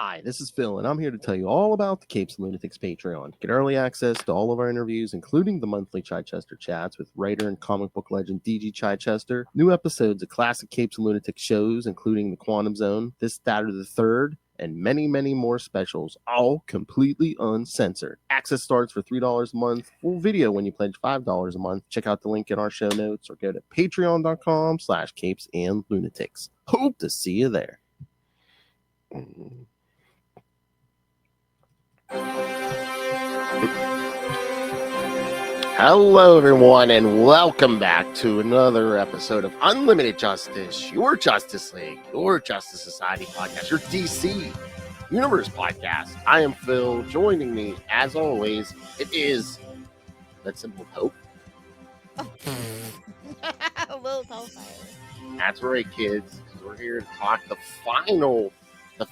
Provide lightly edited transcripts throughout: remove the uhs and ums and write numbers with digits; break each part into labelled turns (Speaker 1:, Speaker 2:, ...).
Speaker 1: Hi, this is Phil, and I'm here to tell you all about the Capes and Lunatics Patreon. Get early access to all of our interviews, including the monthly Chichester chats with writer and comic book legend DG Chichester, new episodes of classic Capes and Lunatics shows, including The Quantum Zone, This, That, or the Third, and many, many more specials, all completely uncensored. Access starts for $3 a month, full video when you pledge $5 a month. Check out the link in our show notes or go to patreon.com/capesandlunatics. Hope to see you there. Hello, everyone, and welcome back to another episode of Unlimited Justice, your Justice League, your Justice Society podcast, your DC Universe podcast. I am Phil. Joining me, as always, it is that simple Hope.
Speaker 2: Lilith Hellfire.
Speaker 1: That's right, kids, because we're here to talk the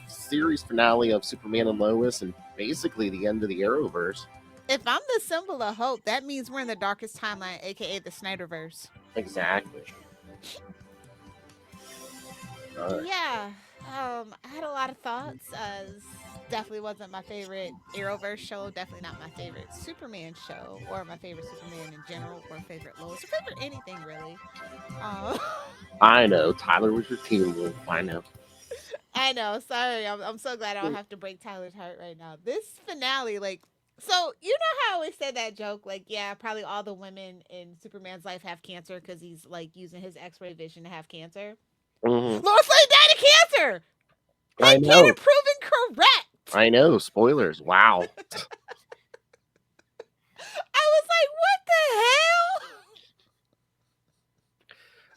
Speaker 1: series finale of Superman and Lois, and basically the end of the Arrowverse.
Speaker 2: If I'm the symbol of hope, that means we're in the darkest timeline, aka the Snyderverse.
Speaker 1: Exactly.
Speaker 2: Yeah. I had a lot of thoughts. Definitely wasn't my favorite Arrowverse show. Definitely not my favorite Superman show, or my favorite Superman in general, or favorite Lois, or favorite anything really.
Speaker 1: I know. Tyler was your team wolf. I know.
Speaker 2: I know. Sorry. I'm so glad I don't have to break Tyler's heart right now. This finale, so you know how I always say that joke, yeah, probably all the women in Superman's life have cancer because he's using his X-ray vision to have cancer.
Speaker 1: Mm-hmm.
Speaker 2: Lois Lane died of cancer.
Speaker 1: I know.
Speaker 2: Proven correct.
Speaker 1: I know. Spoilers. Wow.
Speaker 2: I was like, what the hell?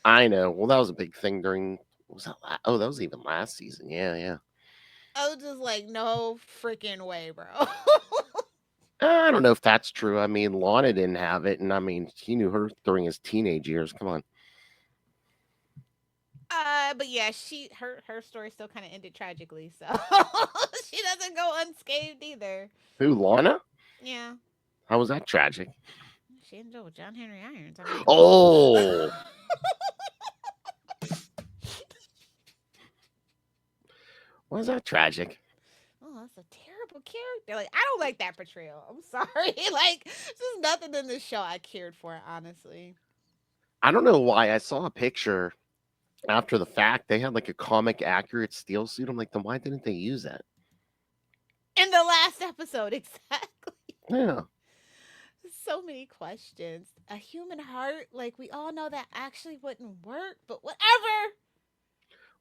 Speaker 1: I know. Well, that was a big thing during. That was even last season. Yeah.
Speaker 2: I was just like, no freaking way, bro.
Speaker 1: I don't know if that's true. I mean, Lana didn't have it, and I mean, he knew her during his teenage years. Come on.
Speaker 2: But yeah, her story still kind of ended tragically, so she doesn't go unscathed either.
Speaker 1: Who, Lana?
Speaker 2: Yeah.
Speaker 1: How was that tragic?
Speaker 2: She ended up with John Henry Irons.
Speaker 1: Oh. Why is that tragic?
Speaker 2: Oh, that's a terrible character. I don't like that portrayal. I'm sorry. There's nothing in this show I cared for, honestly.
Speaker 1: I don't know why. I saw a picture after the fact. They had a comic accurate steel suit. I'm like, then why didn't they use that?
Speaker 2: In the last episode, exactly.
Speaker 1: Yeah.
Speaker 2: So many questions. A human heart, we all know that actually wouldn't work, but whatever.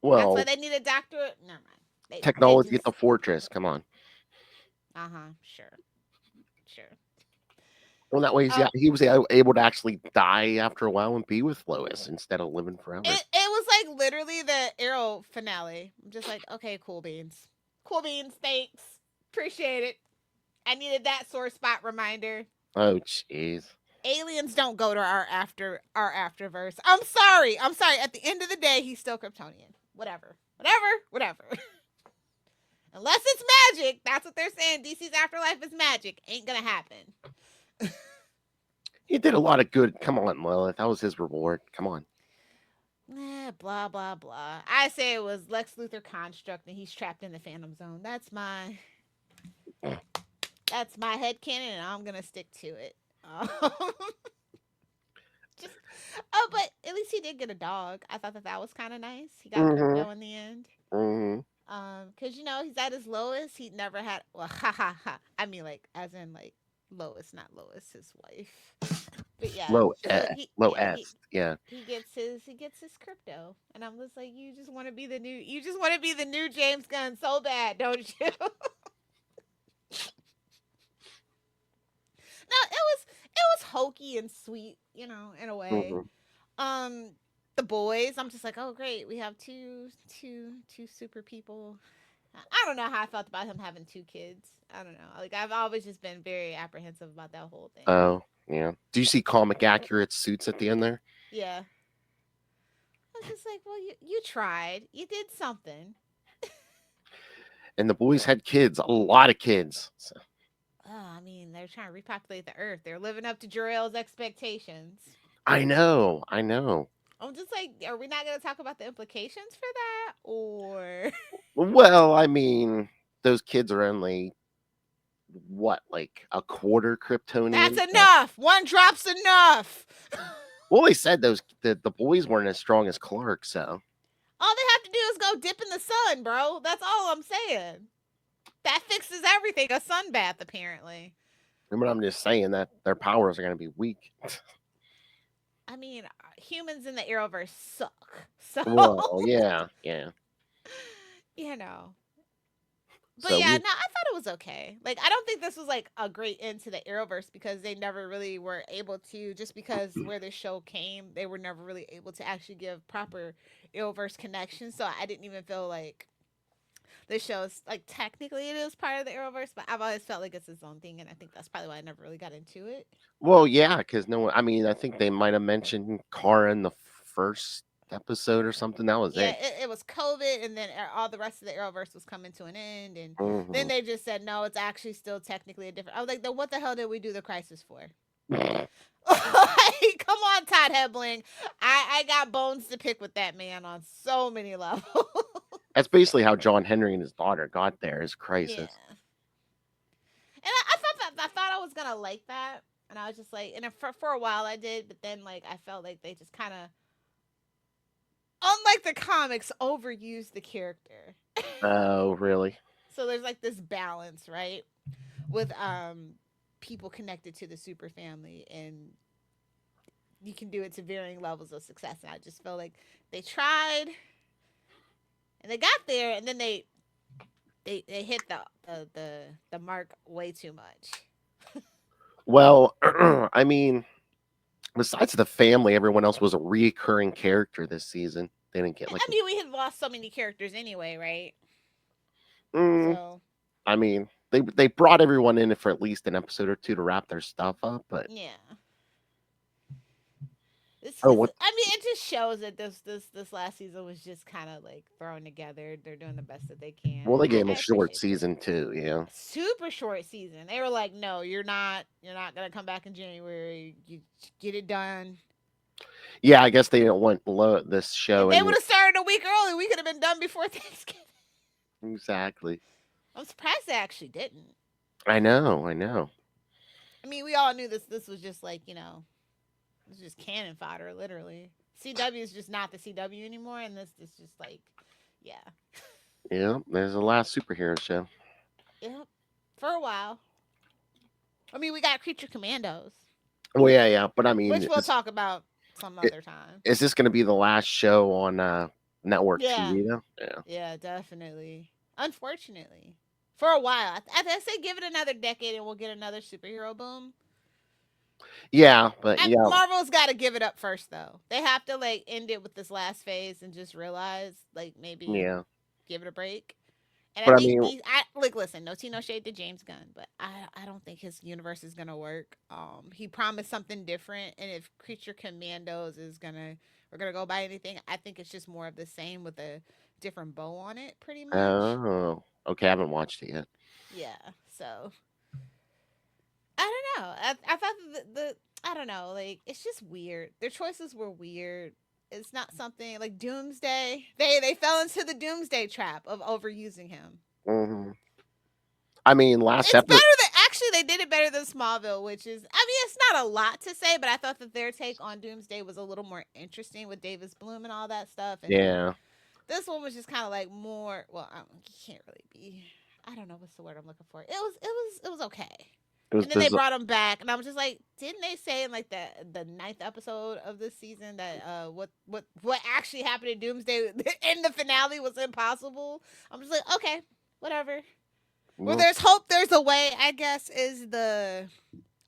Speaker 1: Well,
Speaker 2: that's why they need a doctor. Never mind.
Speaker 1: Technology at the fortress. Come on.
Speaker 2: Sure.
Speaker 1: Well, that way he was able to actually die after a while and be with Lois instead of living forever.
Speaker 2: It was literally the Arrow finale. I'm just like, okay, cool beans. Cool beans, thanks. Appreciate it. I needed that sore spot reminder.
Speaker 1: Oh, jeez.
Speaker 2: Aliens don't go to our afterverse. I'm sorry. At the end of the day, he's still Kryptonian. Whatever. Unless it's magic. That's what they're saying. DC's afterlife is magic. Ain't gonna happen.
Speaker 1: He did a lot of good. Come on, Lilith. That was his reward. Come on.
Speaker 2: Blah, blah, blah. I say it was Lex Luthor construct and he's trapped in the Phantom Zone. That's my headcanon, and I'm gonna stick to it. But at least he did get a dog. I thought that was kind of nice. He got crypto in the end.
Speaker 1: Mm-hmm.
Speaker 2: Because he's at his lowest. He never had. Well, I mean, as in Lois, not Lois, his wife. But yeah,
Speaker 1: Lois. Yeah.
Speaker 2: He gets his crypto, and I'm just like, you just want to be the new James Gunn so bad, don't you? No, it was hokey and sweet, in a way. Mm-hmm. The boys, I'm just like, oh great, we have two super people. I don't know how I felt about him having 2 kids. I don't know. I've always just been very apprehensive about that whole thing.
Speaker 1: Oh, yeah. Do you see comic accurate suits at the end there?
Speaker 2: Yeah. I was just like, well, you tried. You did something.
Speaker 1: And the boys had kids, a lot of kids. So.
Speaker 2: I mean, they're trying to repopulate the Earth. They're living up to Jor-El's expectations.
Speaker 1: I know.
Speaker 2: I'm just like, are we not going to talk about the implications for that? Or...
Speaker 1: Well, I mean, those kids are only what, like a quarter
Speaker 2: That's
Speaker 1: Kryptonian. So,
Speaker 2: enough. One drop's enough.
Speaker 1: well, they said the boys weren't as strong as Clark, so.
Speaker 2: All they have to do is go dip in the sun, bro. That's all I'm saying. That fixes everything. A sun bath, apparently.
Speaker 1: But I'm just saying that their powers are going to be weak.
Speaker 2: I mean, humans in the Arrowverse suck. So,
Speaker 1: Well, yeah, yeah.
Speaker 2: you know. But
Speaker 1: So
Speaker 2: yeah,
Speaker 1: we,
Speaker 2: no, I thought it was okay. Like, I don't think this was like a great end to the Arrowverse because they never really were able to, just because where the show came, they were never really able to actually give proper Arrowverse connections. So I didn't even feel like the show's like technically it is part of the Arrowverse, but I've always felt like it's its own thing, and I think that's probably why I never really got into it.
Speaker 1: well, yeah, because no one. I mean, I think they might have mentioned Kara in the first episode or something. That was
Speaker 2: Yeah,
Speaker 1: it.
Speaker 2: it was COVID, and then all the rest of the Arrowverse was coming to an end, and then
Speaker 1: Hmm.
Speaker 2: they just said no, it's actually still technically a different. I was like, then what the hell did we do the crisis for? Like, come on, Todd Hebling. I got bones to pick with that man on so many levels.
Speaker 1: That's basically how John Henry and his daughter got there. Is
Speaker 2: Yeah,
Speaker 1: crisis.
Speaker 2: and I thought I was gonna like that, and I was just like, and for a while I did, but then like I felt like they just kind of, unlike the comics, overused the character.
Speaker 1: Oh, really?
Speaker 2: So there's like this balance, right, with people connected to the super family, and you can do it to varying levels of success. And I just felt like they tried and they got there, and then they hit the mark way too much.
Speaker 1: Well, I mean, besides the family, everyone else was a recurring character this season. They didn't get like
Speaker 2: I mean, we had lost so many characters anyway, right?
Speaker 1: mm,
Speaker 2: So
Speaker 1: I mean, they brought everyone in for at least an episode or two to wrap their stuff up, but
Speaker 2: yeah, this
Speaker 1: oh,
Speaker 2: is.
Speaker 1: what?
Speaker 2: I mean, it just shows that this last season was just kind of like thrown together. They're doing the best that they can,
Speaker 1: Well,
Speaker 2: and
Speaker 1: they gave him a
Speaker 2: I
Speaker 1: short
Speaker 2: appreciate that.
Speaker 1: season too. Yeah,
Speaker 2: Super short season. They were like, "No, you're not gonna come back in January. You get it done."
Speaker 1: yeah. I guess they didn't want this
Speaker 2: If
Speaker 1: show
Speaker 2: they
Speaker 1: and
Speaker 2: would have started a week early, we could have been done before Thanksgiving.
Speaker 1: exactly.
Speaker 2: I'm surprised they actually didn't.
Speaker 1: I know, I know.
Speaker 2: I mean, we all knew this was just like it was just cannon fodder, literally. CW is just not the CW anymore, and this just like, yeah,
Speaker 1: Yeah, there's the last superhero show.
Speaker 2: yep. For a while. I mean, we got Creature Commandos,
Speaker 1: Well, yeah, yeah. But I mean,
Speaker 2: which we'll talk about some
Speaker 1: i-
Speaker 2: other time.
Speaker 1: is this going to be the last show on network
Speaker 2: Yeah,
Speaker 1: TV though? Yeah,
Speaker 2: yeah, definitely. Unfortunately, for a while, I say give it another decade, and we'll get another superhero boom.
Speaker 1: yeah, but yeah,
Speaker 2: Marvel's got to give it up first, though. They have to like end it with this last phase and just realize, like, maybe
Speaker 1: yeah.
Speaker 2: give it a break. And I
Speaker 1: But I
Speaker 2: think
Speaker 1: mean,
Speaker 2: these, I like, listen, no tea, no shade to James Gunn, but I don't think his universe is gonna work. He promised something different, and if Creature Commandos is gonna, we're gonna go by anything, I think it's just more of the same with a different bow on it, pretty much.
Speaker 1: oh, okay. I haven't watched it yet.
Speaker 2: Yeah. So I don't know. I thought the I don't know. Like, it's just weird. Their choices were weird. It's not something like Doomsday. They fell into the Doomsday trap of overusing him.
Speaker 1: Hmm. I mean, last
Speaker 2: It's
Speaker 1: episode.
Speaker 2: better than actually they did it better than Smallville, which is, I mean, it's not a lot to say, but I thought that their take on Doomsday was a little more interesting with Davis Bloom and all that stuff. And
Speaker 1: Yeah,
Speaker 2: this one was just kind of like more. Well, you can't really be. I don't know what's the word I'm looking for. It was okay.
Speaker 1: it was
Speaker 2: And then they
Speaker 1: bizarre.
Speaker 2: brought him back, and I was just like, didn't they say in like the ninth episode of this season that what actually happened in Doomsday in the finale was impossible? I'm just like, okay, whatever. Where
Speaker 1: Well,
Speaker 2: there's hope, there's a way. I guess is the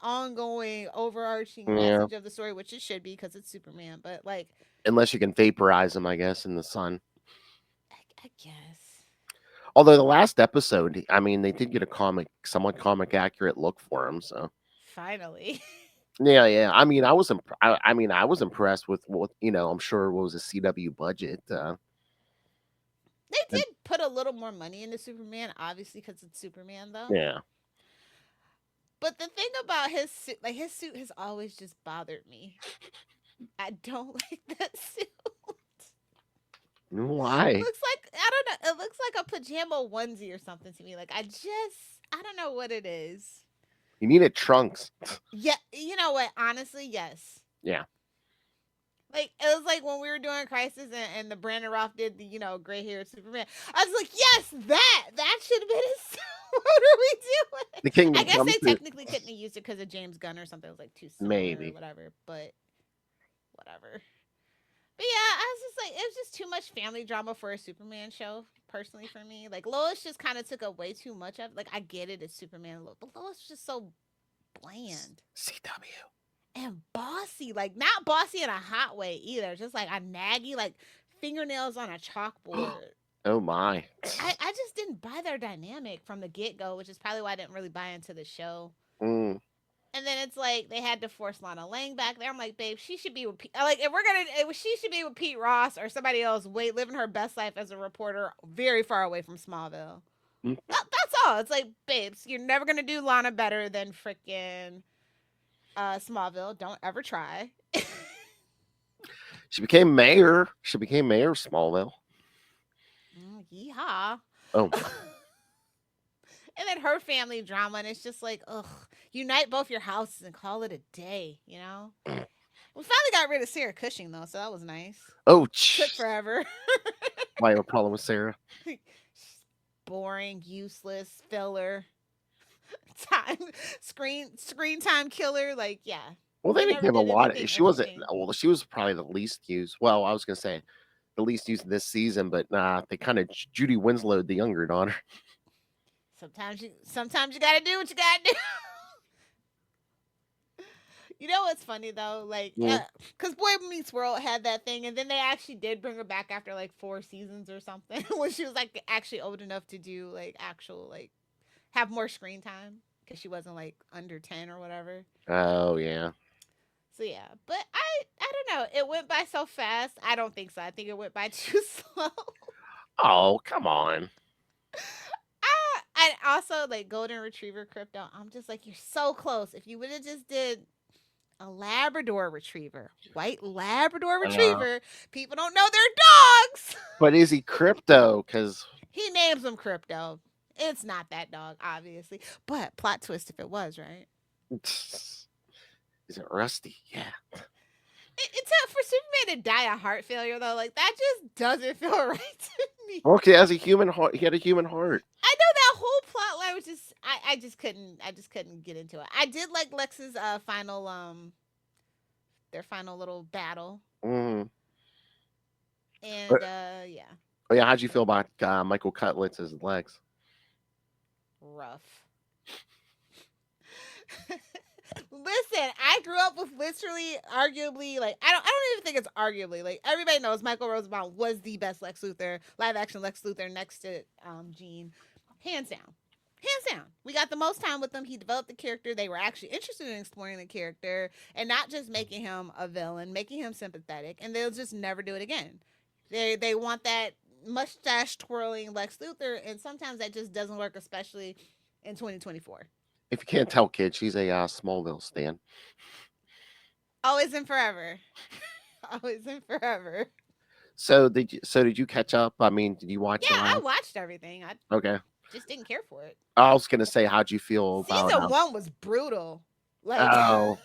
Speaker 2: ongoing overarching
Speaker 1: yeah,
Speaker 2: message of the story, which it should be because it's Superman. But like,
Speaker 1: unless you can vaporize them, I guess, in the sun.
Speaker 2: I guess
Speaker 1: Although the last episode, I mean, they did get a somewhat comic accurate look for him. So
Speaker 2: finally.
Speaker 1: yeah, yeah. I mean, I mean, I was impressed with what I'm sure what was a CW budget.
Speaker 2: They
Speaker 1: And,
Speaker 2: did put a little more money into Superman, obviously, because it's Superman, though.
Speaker 1: yeah.
Speaker 2: But the thing about his suit, like his suit, has always just bothered me. I don't like that suit. It
Speaker 1: Why?
Speaker 2: looks like I don't know. It looks like a pajama onesie or something to me. Like I don't know what it is.
Speaker 1: You needed trunks.
Speaker 2: Yeah, you know what? Honestly, yes.
Speaker 1: Yeah.
Speaker 2: Like it was like when we were doing Crisis and the Brandon Routh did the gray haired Superman. I was like, yes, that should have been his. What are we doing?
Speaker 1: The
Speaker 2: I
Speaker 1: Kingdom
Speaker 2: guess
Speaker 1: Come
Speaker 2: they
Speaker 1: through.
Speaker 2: technically couldn't have used it because of James Gunn or something. It was like too similar or
Speaker 1: Maybe.
Speaker 2: whatever. But whatever. But yeah, I was just like, it was just too much family drama for a Superman show. Personally, for me, like Lois just kind of took up way too much of. Like I get it, it's Superman, but Lois was just so bland.
Speaker 1: CW.
Speaker 2: And bossy, like not bossy in a hot way either, just like a naggy, like fingernails on a chalkboard.
Speaker 1: Oh my.
Speaker 2: I just didn't buy their dynamic from the get-go, which is probably why I didn't really buy into the show.
Speaker 1: Mm.
Speaker 2: And then it's like they had to force Lana Lang back there. I'm like, babe, she should be with like she should be with Pete Ross or somebody else, living her best life as a reporter, very far away from Smallville.
Speaker 1: Mm.
Speaker 2: That's all. It's like, babes, you're never gonna do Lana better than freaking Smallville. Don't ever try.
Speaker 1: She became mayor. She became mayor of Smallville.
Speaker 2: Yeehaw.
Speaker 1: Oh.
Speaker 2: And then her family drama, and it's just like, ugh, unite both your houses and call it a day, you know? We finally got rid of Sarah Cushing, though, so that was nice.
Speaker 1: Oh,
Speaker 2: took forever.
Speaker 1: Why have a problem with Sarah?
Speaker 2: She's boring, useless, filler, screen time killer. Like, yeah.
Speaker 1: Well, they didn't give a lot. She wasn't. Well, she was probably the least used. Well, I was gonna say the least used this season, but nah, they kind of Judy Winslow, the younger daughter.
Speaker 2: Sometimes you gotta do what you gotta do. You know what's funny though? Like, because Boy Meets World had that thing, and then they actually did bring her back after like 4 seasons or something, when she was like actually old enough to do like actual like have more screen time because she wasn't like under 10 or whatever.
Speaker 1: Oh yeah.
Speaker 2: So yeah, but I don't know. It went by so fast. I don't think so. I think it went by too slow.
Speaker 1: Oh come on.
Speaker 2: And also like Golden Retriever Crypto. I'm just like, you're so close. If you would have just did a Labrador Retriever, white Labrador Retriever, people don't know they're dogs.
Speaker 1: But is he Crypto? Because
Speaker 2: he names them Crypto. It's not that dog, obviously. But plot twist if it was, right?
Speaker 1: Is it Rusty? Yeah.
Speaker 2: It's for Superman to die of heart failure, though. Like, that just doesn't feel right to me.
Speaker 1: Okay, as a human heart, he had a human heart.
Speaker 2: I know that whole plot line was just, I just couldn't get into it. I did like Lex's final, their final little battle.
Speaker 1: Mm-hmm.
Speaker 2: And yeah.
Speaker 1: Oh yeah, how'd you feel about Michael Cutlets as Lex?
Speaker 2: Rough. Listen, I grew up with literally, arguably, like I don't even think it's arguably. Like everybody knows Michael Rosenbaum was the best Lex Luthor, live action Lex Luthor, next to Gene, hands down. Hands down. We got the most time with him. He developed the character. They were actually interested in exploring the character and not just making him a villain, making him sympathetic, and they'll just never do it again. They want that mustache twirling Lex Luthor, and sometimes that just doesn't work, especially in 2024.
Speaker 1: If you can't tell, kid, she's a Smallville stan.
Speaker 2: Always and forever. Always and forever.
Speaker 1: So did you catch up? I mean, did you watch?
Speaker 2: Yeah, I watched everything.
Speaker 1: Okay.
Speaker 2: Just didn't care for it.
Speaker 1: I was gonna say, how'd you feel about
Speaker 2: season 1 was brutal. Like,
Speaker 1: oh,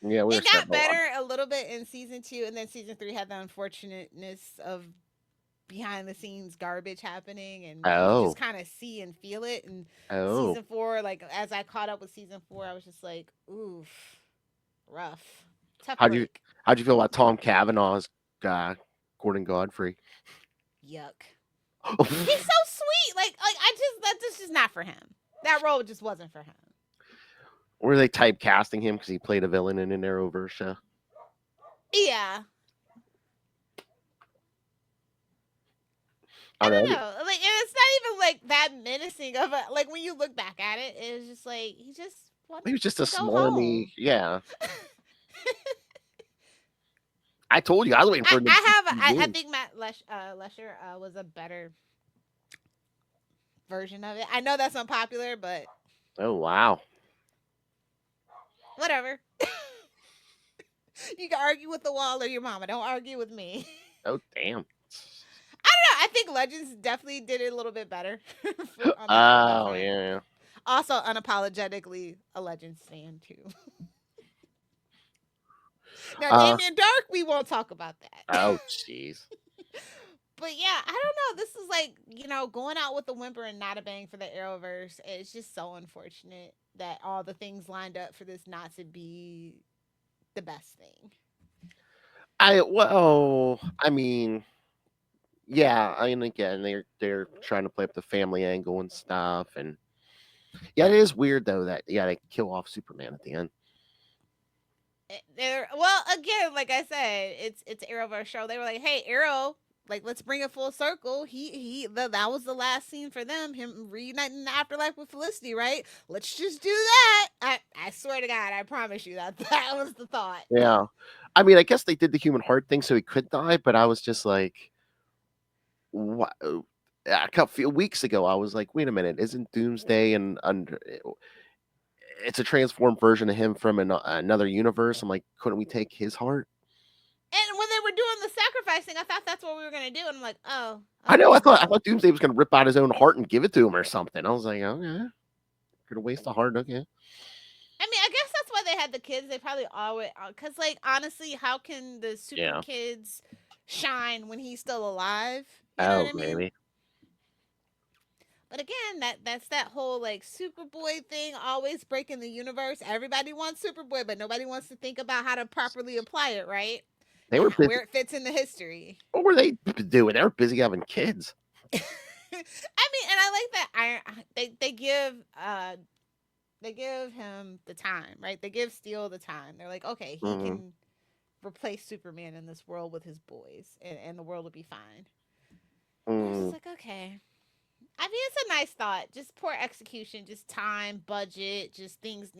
Speaker 1: yeah,
Speaker 2: it got better a little bit in season 2, and then season 3 had the unfortunateness of behind the scenes garbage happening, and you just kind of see and feel it. And season 4, like as I caught up with season 4, I was just like, oof, rough. Tough
Speaker 1: how'd you feel about Tom Cavanaugh's Gordon Godfrey?
Speaker 2: Yuck. He's so sweet. Like that's just not for him. That role just wasn't for him.
Speaker 1: Were they typecasting him because he played a villain in an Arrowverse show?
Speaker 2: Yeah. I don't know. Like, and it's not even like that menacing of a, like when you look back at it, it was just like he was just a
Speaker 1: smarmy. Yeah. I told you I was waiting for him.
Speaker 2: I think Matt Lesher was a better version of it. I know that's unpopular, but
Speaker 1: oh wow.
Speaker 2: Whatever. You can argue with the wall or your mama. Don't argue with me.
Speaker 1: Oh damn.
Speaker 2: I know. I think Legends definitely did it a little bit better on that
Speaker 1: Oh,
Speaker 2: front.
Speaker 1: yeah.
Speaker 2: Also, unapologetically a Legends fan too. Now,
Speaker 1: Uh,
Speaker 2: Damien Dark, we won't talk about that.
Speaker 1: oh, jeez.
Speaker 2: But yeah, I don't know. This is like, going out with a whimper and not a bang for the Arrowverse. It's just so unfortunate that all the things lined up for this not to be the best thing.
Speaker 1: I mean, yeah, I mean, again, they're trying to play up the family angle and stuff, and yeah, it is weird though that they kill off Superman at the end.
Speaker 2: Well, again, like I said, it's Arrowverse show. They were like, "Hey, Arrow, like let's bring it full circle. That was the last scene for them, him reuniting in the afterlife with Felicity, right? Let's just do that." I swear to God, I promise you that was the thought.
Speaker 1: Yeah, I mean, I guess they did the human heart thing so he could die, but I was just like, what? A couple weeks ago, I was like, wait a minute, isn't Doomsday and under? It's a transformed version of him from another universe. I'm like, couldn't we take his heart?
Speaker 2: And when they were doing the sacrificing, I thought that's what we were gonna do, and I'm like, oh,
Speaker 1: I know. I
Speaker 2: okay.
Speaker 1: thought Doomsday was going to rip out his own heart and give it to him or something. I was like, okay, gonna waste the heart. Okay.
Speaker 2: I mean, I guess that's why they had the kids. They probably always, because like honestly, how can the super
Speaker 1: Yeah.
Speaker 2: kids shine when he's still alive? You know what
Speaker 1: Oh,
Speaker 2: I mean?
Speaker 1: maybe.
Speaker 2: But again, that's that whole like Superboy thing, always breaking the universe. Everybody wants Superboy, but nobody wants to think about how to properly apply it, right?
Speaker 1: They
Speaker 2: And
Speaker 1: were busy.
Speaker 2: where it fits in the history.
Speaker 1: What were they doing? They were busy having kids.
Speaker 2: I mean, and I like that they give him the time, right? They give Steel the time. They're like, okay, he
Speaker 1: Hmm.
Speaker 2: can replace Superman in this world with his boys, and the world will be fine. And I was just
Speaker 1: Mm,
Speaker 2: like, okay. I mean, it's a nice thought. Just poor execution, just time, budget, just things,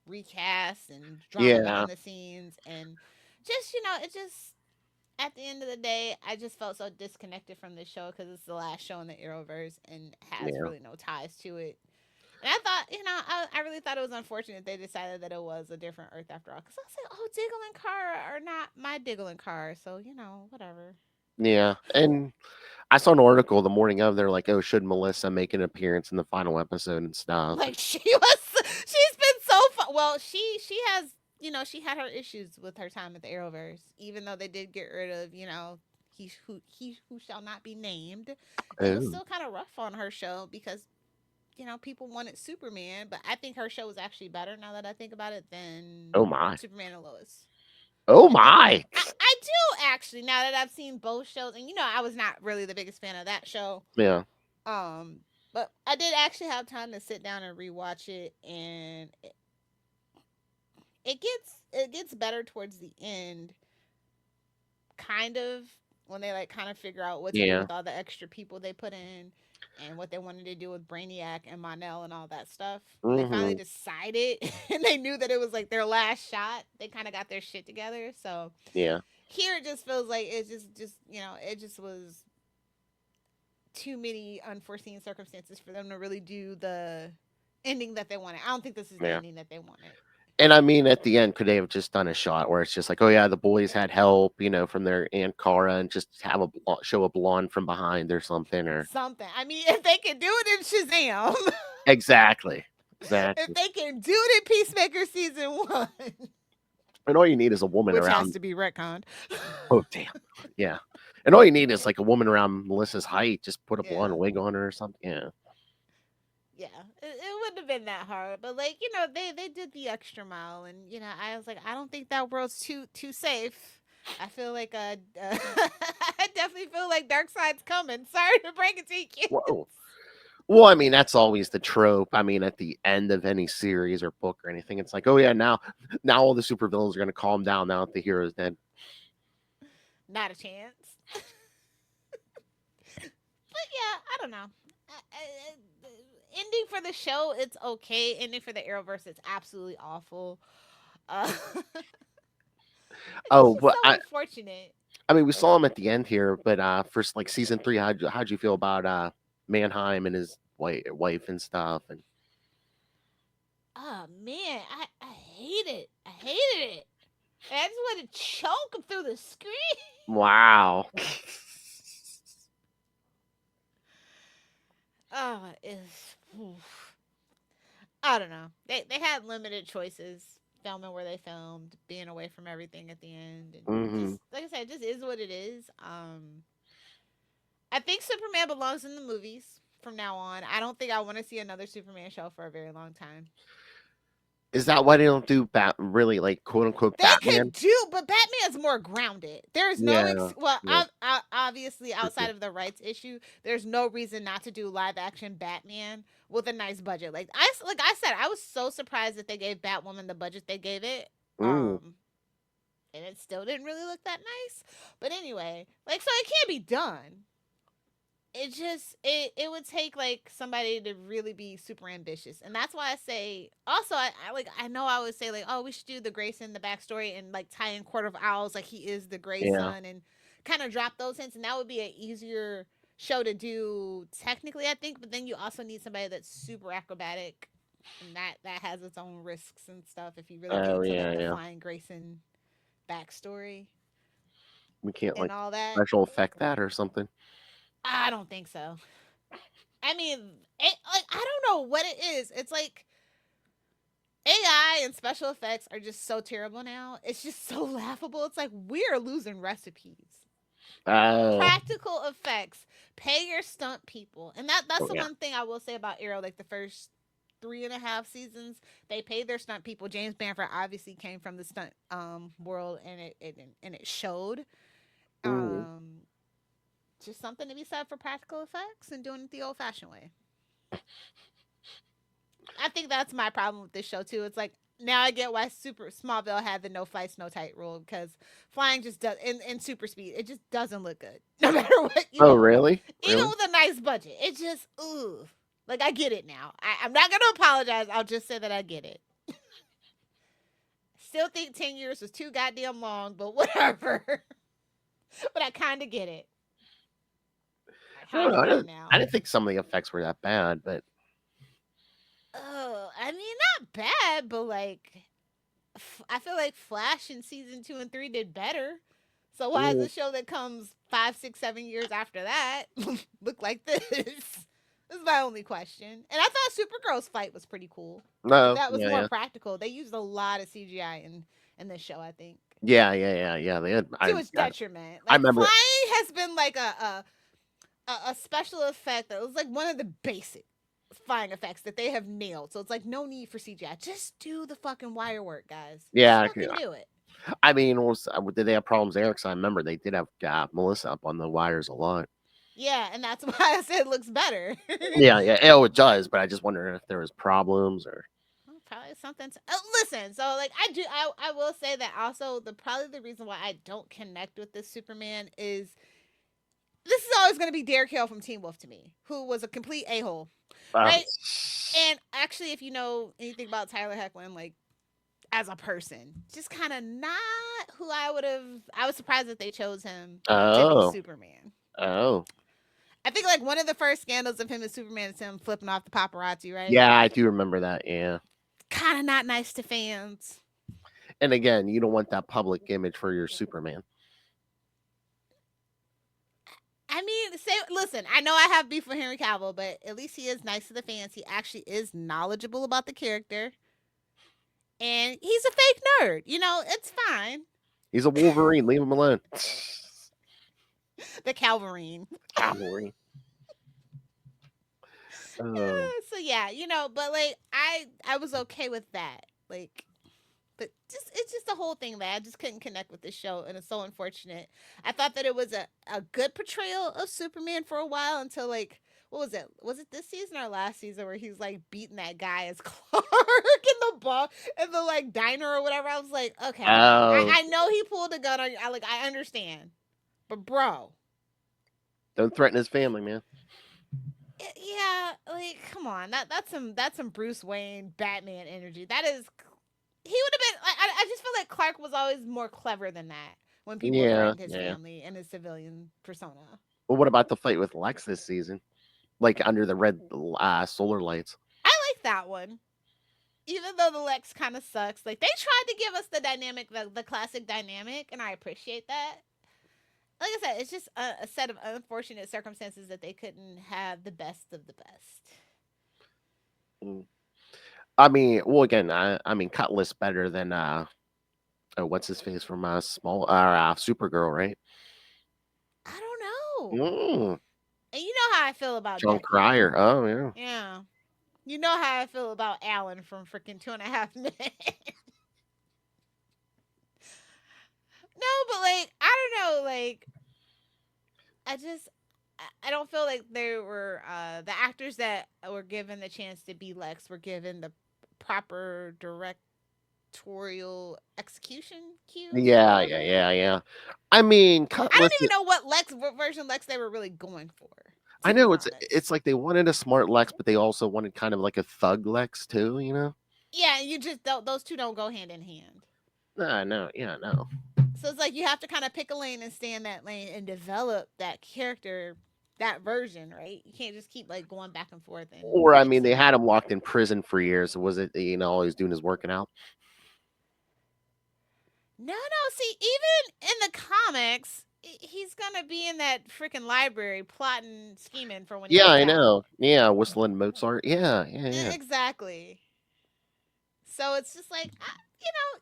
Speaker 2: recast and drama
Speaker 1: yeah.
Speaker 2: behind the scenes. And just, it just, at the end of the day, I just felt so disconnected from this show because it's the last show in the Arrowverse and has
Speaker 1: Yeah.
Speaker 2: really no ties to it. And I thought, I really thought it was unfortunate they decided that it was a different Earth after all. Because I was like, oh, Diggle and Kara are not my Diggle and Kara. So, whatever.
Speaker 1: Yeah. And I saw an article the morning of. They're like, oh, should Melissa make an appearance in the final episode and stuff?
Speaker 2: Like she's been so fun. Well, she has, she had her issues with her time at the Arrowverse, even though they did get rid of, he who shall not be named. It was
Speaker 1: Oh.
Speaker 2: still kind of rough on her show because people wanted Superman, but I think her show was actually better now that I think about it than
Speaker 1: Oh my.
Speaker 2: Superman and Lois.
Speaker 1: Oh
Speaker 2: I think
Speaker 1: my.
Speaker 2: I do actually now that I've seen both shows, and I was not really the biggest fan of that show.
Speaker 1: Yeah.
Speaker 2: Um, but I did actually have time to sit down and rewatch it, and it gets better towards the end, kind of when they like kind of figure out what to do
Speaker 1: Yeah.
Speaker 2: with all the extra people they put in and what they wanted to do with Brainiac and Monel and all that stuff. When they finally
Speaker 1: Hmm.
Speaker 2: decided and they knew that it was like their last shot, they kind of got their shit together. So
Speaker 1: Yeah.
Speaker 2: here it just feels like it's just it just was too many unforeseen circumstances for them to really do the ending that they wanted. I don't think this is the
Speaker 1: Yeah.
Speaker 2: ending that they wanted.
Speaker 1: And I mean, at the end, could they have just done a shot where it's just like, oh yeah, the boys had help, from their aunt Cara, and just have show a blonde from behind or something, or
Speaker 2: Something. I mean, if they can do it in Shazam,
Speaker 1: exactly,
Speaker 2: if
Speaker 1: exactly.
Speaker 2: they can do it in Peacemaker season 1,
Speaker 1: And all you need is a woman
Speaker 2: which has
Speaker 1: around.
Speaker 2: to be retconned.
Speaker 1: Oh damn, yeah. And all you need is like a woman around Melissa's height. Just put a blonde
Speaker 2: Yeah.
Speaker 1: wig on her or something. Yeah.
Speaker 2: Yeah, it wouldn't have been that hard, but like they did the extra mile, and I was like, I don't think that world's too safe. I feel like I definitely feel like Darkseid's coming. Sorry to break it to you, kids.
Speaker 1: Whoa. Well, I mean, that's always the trope. I mean, at the end of any series or book or anything, it's like, oh yeah, now all the supervillains are going to calm down now that the hero's dead.
Speaker 2: Not a chance. But yeah, I don't know. Ending for the show, it's okay. Ending for the Arrowverse, it's absolutely awful. It's
Speaker 1: Oh,
Speaker 2: just
Speaker 1: but
Speaker 2: so unfortunate.
Speaker 1: I mean, we saw him at the end here, but for like season 3, how'd you feel about Mannheim and his wife and stuff? And
Speaker 2: Oh man, I hate it. I hated it. I just want to choke him through the screen.
Speaker 1: wow,
Speaker 2: is I don't know. They had limited choices filming where they filmed, being away from everything at the end, and
Speaker 1: Mm-hmm.
Speaker 2: just like I said, it just is what it is. I think Superman belongs in the movies from now on. I don't think I want to see another Superman show for a very long time.
Speaker 1: Is that why they don't do really like quote unquote
Speaker 2: They
Speaker 1: Batman?
Speaker 2: could do, but Batman's more grounded. There's no
Speaker 1: Yeah.
Speaker 2: well,
Speaker 1: Yeah.
Speaker 2: obviously
Speaker 1: True,
Speaker 2: outside
Speaker 1: true.
Speaker 2: of the rights issue, there's no reason not to do live action Batman with a nice budget. Like I said, I was so surprised that they gave Batwoman the budget they gave it.
Speaker 1: Mm.
Speaker 2: And it still didn't really look that nice. But anyway, like so it can be done. It would take like somebody to really be super ambitious, and that's why I say also I like I know I would say like, oh, we should do the Grayson the backstory and like tie in Court of Owls like he is the Gray
Speaker 1: Yeah.
Speaker 2: Son and kind of drop those hints, and that would be an easier show to do technically, I think. But then you also need somebody that's super acrobatic, and that has its own risks and stuff if you really get
Speaker 1: Oh
Speaker 2: into
Speaker 1: yeah,
Speaker 2: like the
Speaker 1: yeah.
Speaker 2: Flying Grayson backstory
Speaker 1: We can't
Speaker 2: and
Speaker 1: like
Speaker 2: all that.
Speaker 1: special effect that or something.
Speaker 2: I don't think so. I mean, like I don't know what it is. It's like AI and special effects are just so terrible now. It's just so laughable. It's like we're losing recipes.
Speaker 1: Oh.
Speaker 2: Practical effects. Pay your stunt people, and that's
Speaker 1: Oh
Speaker 2: the
Speaker 1: yeah.
Speaker 2: one thing I will say about Arrow. Like the first 3.5 seasons, they paid their stunt people. James Bamford obviously came from the stunt world, and it showed.
Speaker 1: Mm.
Speaker 2: Um, just something to be said for practical effects and doing it the old fashioned way. I think that's my problem with this show too. It's like now I get why Super Smallville had the no flights, no tight rule because flying just does in super speed. It just doesn't look good, no matter what you
Speaker 1: Oh
Speaker 2: do.
Speaker 1: really?
Speaker 2: Even
Speaker 1: Really?
Speaker 2: with a nice budget, it just ooh. Like I get it now. I'm not gonna apologize. I'll just say that I get it. Still think 10 years was too goddamn long, but whatever. But I kind of get it. I
Speaker 1: I don't
Speaker 2: kind
Speaker 1: know.
Speaker 2: of get it now.
Speaker 1: I didn't think some of the effects were that bad, but
Speaker 2: Oh, I mean, not bad, but like I feel like Flash in season 2 and 3 did better. So why is
Speaker 1: mm,
Speaker 2: the show that comes 5, 6, 7 years after that look like this? This is my only question. And I thought Supergirl's fight was pretty cool, but
Speaker 1: no,
Speaker 2: that was
Speaker 1: yeah,
Speaker 2: more
Speaker 1: yeah,
Speaker 2: practical. They used a lot of CGI in this show, I think,
Speaker 1: yeah, yeah, yeah, yeah. They had,
Speaker 2: to its detriment.
Speaker 1: I
Speaker 2: Like
Speaker 1: remember.
Speaker 2: flying has been like a special effect that was like one of the basic flying effects that they have nailed. So it's like no need for CGI. Just do the fucking wire work, guys. Just
Speaker 1: Yeah,
Speaker 2: fucking do it.
Speaker 1: I mean, did they have problems there? Because I remember they did have Melissa up on the wires a lot.
Speaker 2: Yeah, and that's why I said it looks better.
Speaker 1: Yeah, yeah. Oh, it does, but I just wonder if there was problems or.
Speaker 2: Well, probably something. Listen, so like I will say that also probably the reason why I don't connect with this Superman is this is always going to be Derek Hale from Teen Wolf to me, who was a complete a hole,
Speaker 1: Uh,
Speaker 2: right? And actually, if you know anything about Tyler Hoechlin, like as a person, just kind of not who I would have. I was surprised that they chose him to be
Speaker 1: oh,
Speaker 2: Superman.
Speaker 1: oh,
Speaker 2: I think like one of the first scandals of him as Superman is him flipping off the paparazzi, right?
Speaker 1: yeah, I do remember that. Yeah,
Speaker 2: Kind of not nice to fans.
Speaker 1: and again, you don't want that public image for your Superman.
Speaker 2: I mean, listen, I know I have beef with Henry Cavill, but at least he is nice to the fans. He actually is knowledgeable about the character. And he's a fake nerd. You know, it's fine.
Speaker 1: He's a Wolverine. Leave him alone.
Speaker 2: The Calverine.
Speaker 1: Cavalry. Oh,
Speaker 2: So yeah, you know, but like I was okay with that. Like but just it's just the whole thing that I just couldn't connect with this show, and it's so unfortunate. I thought that it was a good portrayal of Superman for a while until like what was it? Was it this season or last season where he's like beating that guy as Clark in the bar in the like diner or whatever? I was like, okay,
Speaker 1: oh,
Speaker 2: I know he pulled a gun on you. I understand, but bro,
Speaker 1: don't threaten his family, man.
Speaker 2: yeah, like come on, that's some Bruce Wayne Batman energy. That is he would have been. I just feel like Clark was always more clever than that when people
Speaker 1: Yeah,
Speaker 2: threatened his
Speaker 1: yeah.
Speaker 2: family and his civilian persona.
Speaker 1: Well, what about the fight with Lex this season? Like under the red solar lights.
Speaker 2: I like that one, even though the Lex kind of sucks. Like they tried to give us the dynamic, the classic dynamic, and I appreciate that. like I said, it's just a set of unfortunate circumstances that they couldn't have the best of the best.
Speaker 1: Mm. I mean, well, again, I mean, Cutlass better than what's his face from Supergirl, right?
Speaker 2: I don't know.
Speaker 1: Mm.
Speaker 2: And you know how I feel about
Speaker 1: John
Speaker 2: Deckard.
Speaker 1: Cryer. Oh yeah.
Speaker 2: Yeah. You know how I feel about Alan from freaking 2.5 Men. No, but like I don't know, like I just I don't feel like they were the actors that were given the chance to be Lex were given the proper directorial execution cues or
Speaker 1: Yeah, yeah,
Speaker 2: whatever.
Speaker 1: yeah, yeah. I mean,
Speaker 2: I don't
Speaker 1: Cutlass.
Speaker 2: even know what version Lex they were really going for,
Speaker 1: I
Speaker 2: to be
Speaker 1: know
Speaker 2: honest.
Speaker 1: it's like they wanted a smart Lex, but they also wanted kind of like a thug Lex too. You know?
Speaker 2: Yeah, you just don't, those two don't go hand in hand.
Speaker 1: No, yeah, no.
Speaker 2: So it's like you have to kind of pick a lane and stay in that lane and develop that character, that version, right? You can't just keep like going back and forth and
Speaker 1: Or I mean, they
Speaker 2: mixing
Speaker 1: had
Speaker 2: up.
Speaker 1: him locked in prison for years. Was it all he's doing is working out?
Speaker 2: No, no. See, even in the comics, he's gonna be in that freaking library plotting, scheming for when he
Speaker 1: Yeah,
Speaker 2: gets
Speaker 1: I
Speaker 2: out.
Speaker 1: know. Yeah, whistling Mozart. Yeah, yeah, yeah.
Speaker 2: Exactly. So it's just like,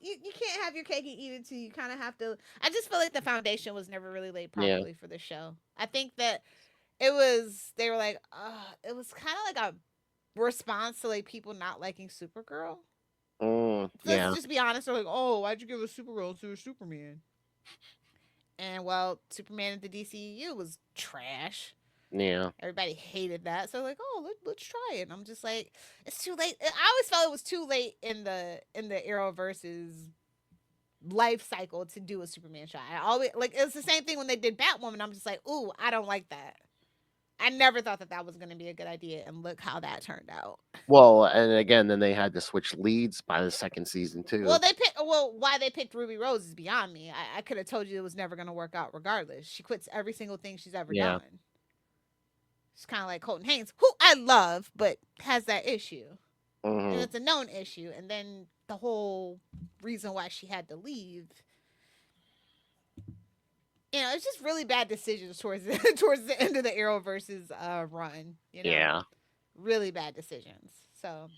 Speaker 2: you can't have your cake and eat it too. You kind of have to. I just feel like the foundation was never really laid
Speaker 1: Yeah.
Speaker 2: properly for the show. I think that it was. They were like, it was kind of like a response to like people not liking Supergirl. So let's
Speaker 1: Yeah,
Speaker 2: just be honest. They're like, oh, why'd you give us Supergirl instead of Superman? And well, Superman at the DCEU was trash.
Speaker 1: yeah.
Speaker 2: Everybody hated that. So like, oh, let's try it. And I'm just like, it's too late. I always felt it was too late in the Arrowverse's life cycle to do a Superman shot. I always like it's the same thing when they did Batwoman. I'm just like, ooh, I don't like that. I never thought that that was going to be a good idea, and look how that turned out.
Speaker 1: Well, and again, then they had to switch leads by the second season
Speaker 2: Well,
Speaker 1: too.
Speaker 2: why they picked Ruby Rose is beyond me. I could have told you it was never going to work out regardless. She quits every single thing she's ever
Speaker 1: Yeah.
Speaker 2: done. It's kind of like Colton Haynes, who I love, but has that issue. And
Speaker 1: Hmm.
Speaker 2: it's a known issue. And then the whole reason why she had to leave, it's just really bad decisions towards towards the end of the Arrowverse's run.
Speaker 1: Yeah.
Speaker 2: Really bad decisions. So,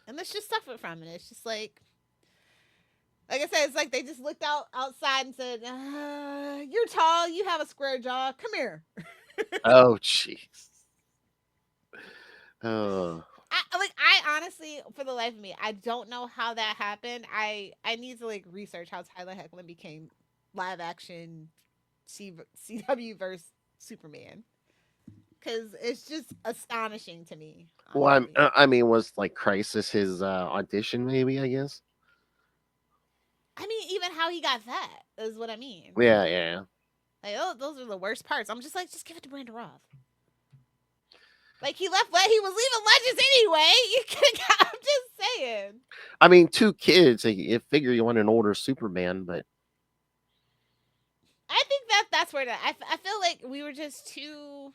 Speaker 2: and let's just suffer from it. It's just like I said, it's like they just looked outside and said, "You're tall, you have a square jaw. Come here."
Speaker 1: Oh, jeez. Oh.
Speaker 2: I honestly, for the life of me, I don't know how that happened. I need to like research how Tyler Hoechlin became live action CW verse Superman, because it's just astonishing to me,
Speaker 1: Well,
Speaker 2: honestly.
Speaker 1: I mean, was like Crisis his audition? Maybe I guess.
Speaker 2: I mean, even how he got that is what I mean.
Speaker 1: Yeah, yeah.
Speaker 2: Like, oh, those are the worst parts. I'm just like, just give it to Brandon Roth. Like he left, he was leaving Legends anyway. You could, I'm just saying.
Speaker 1: I mean, two kids. You figure you want an older Superman, but
Speaker 2: I think that's where I feel like we were just too.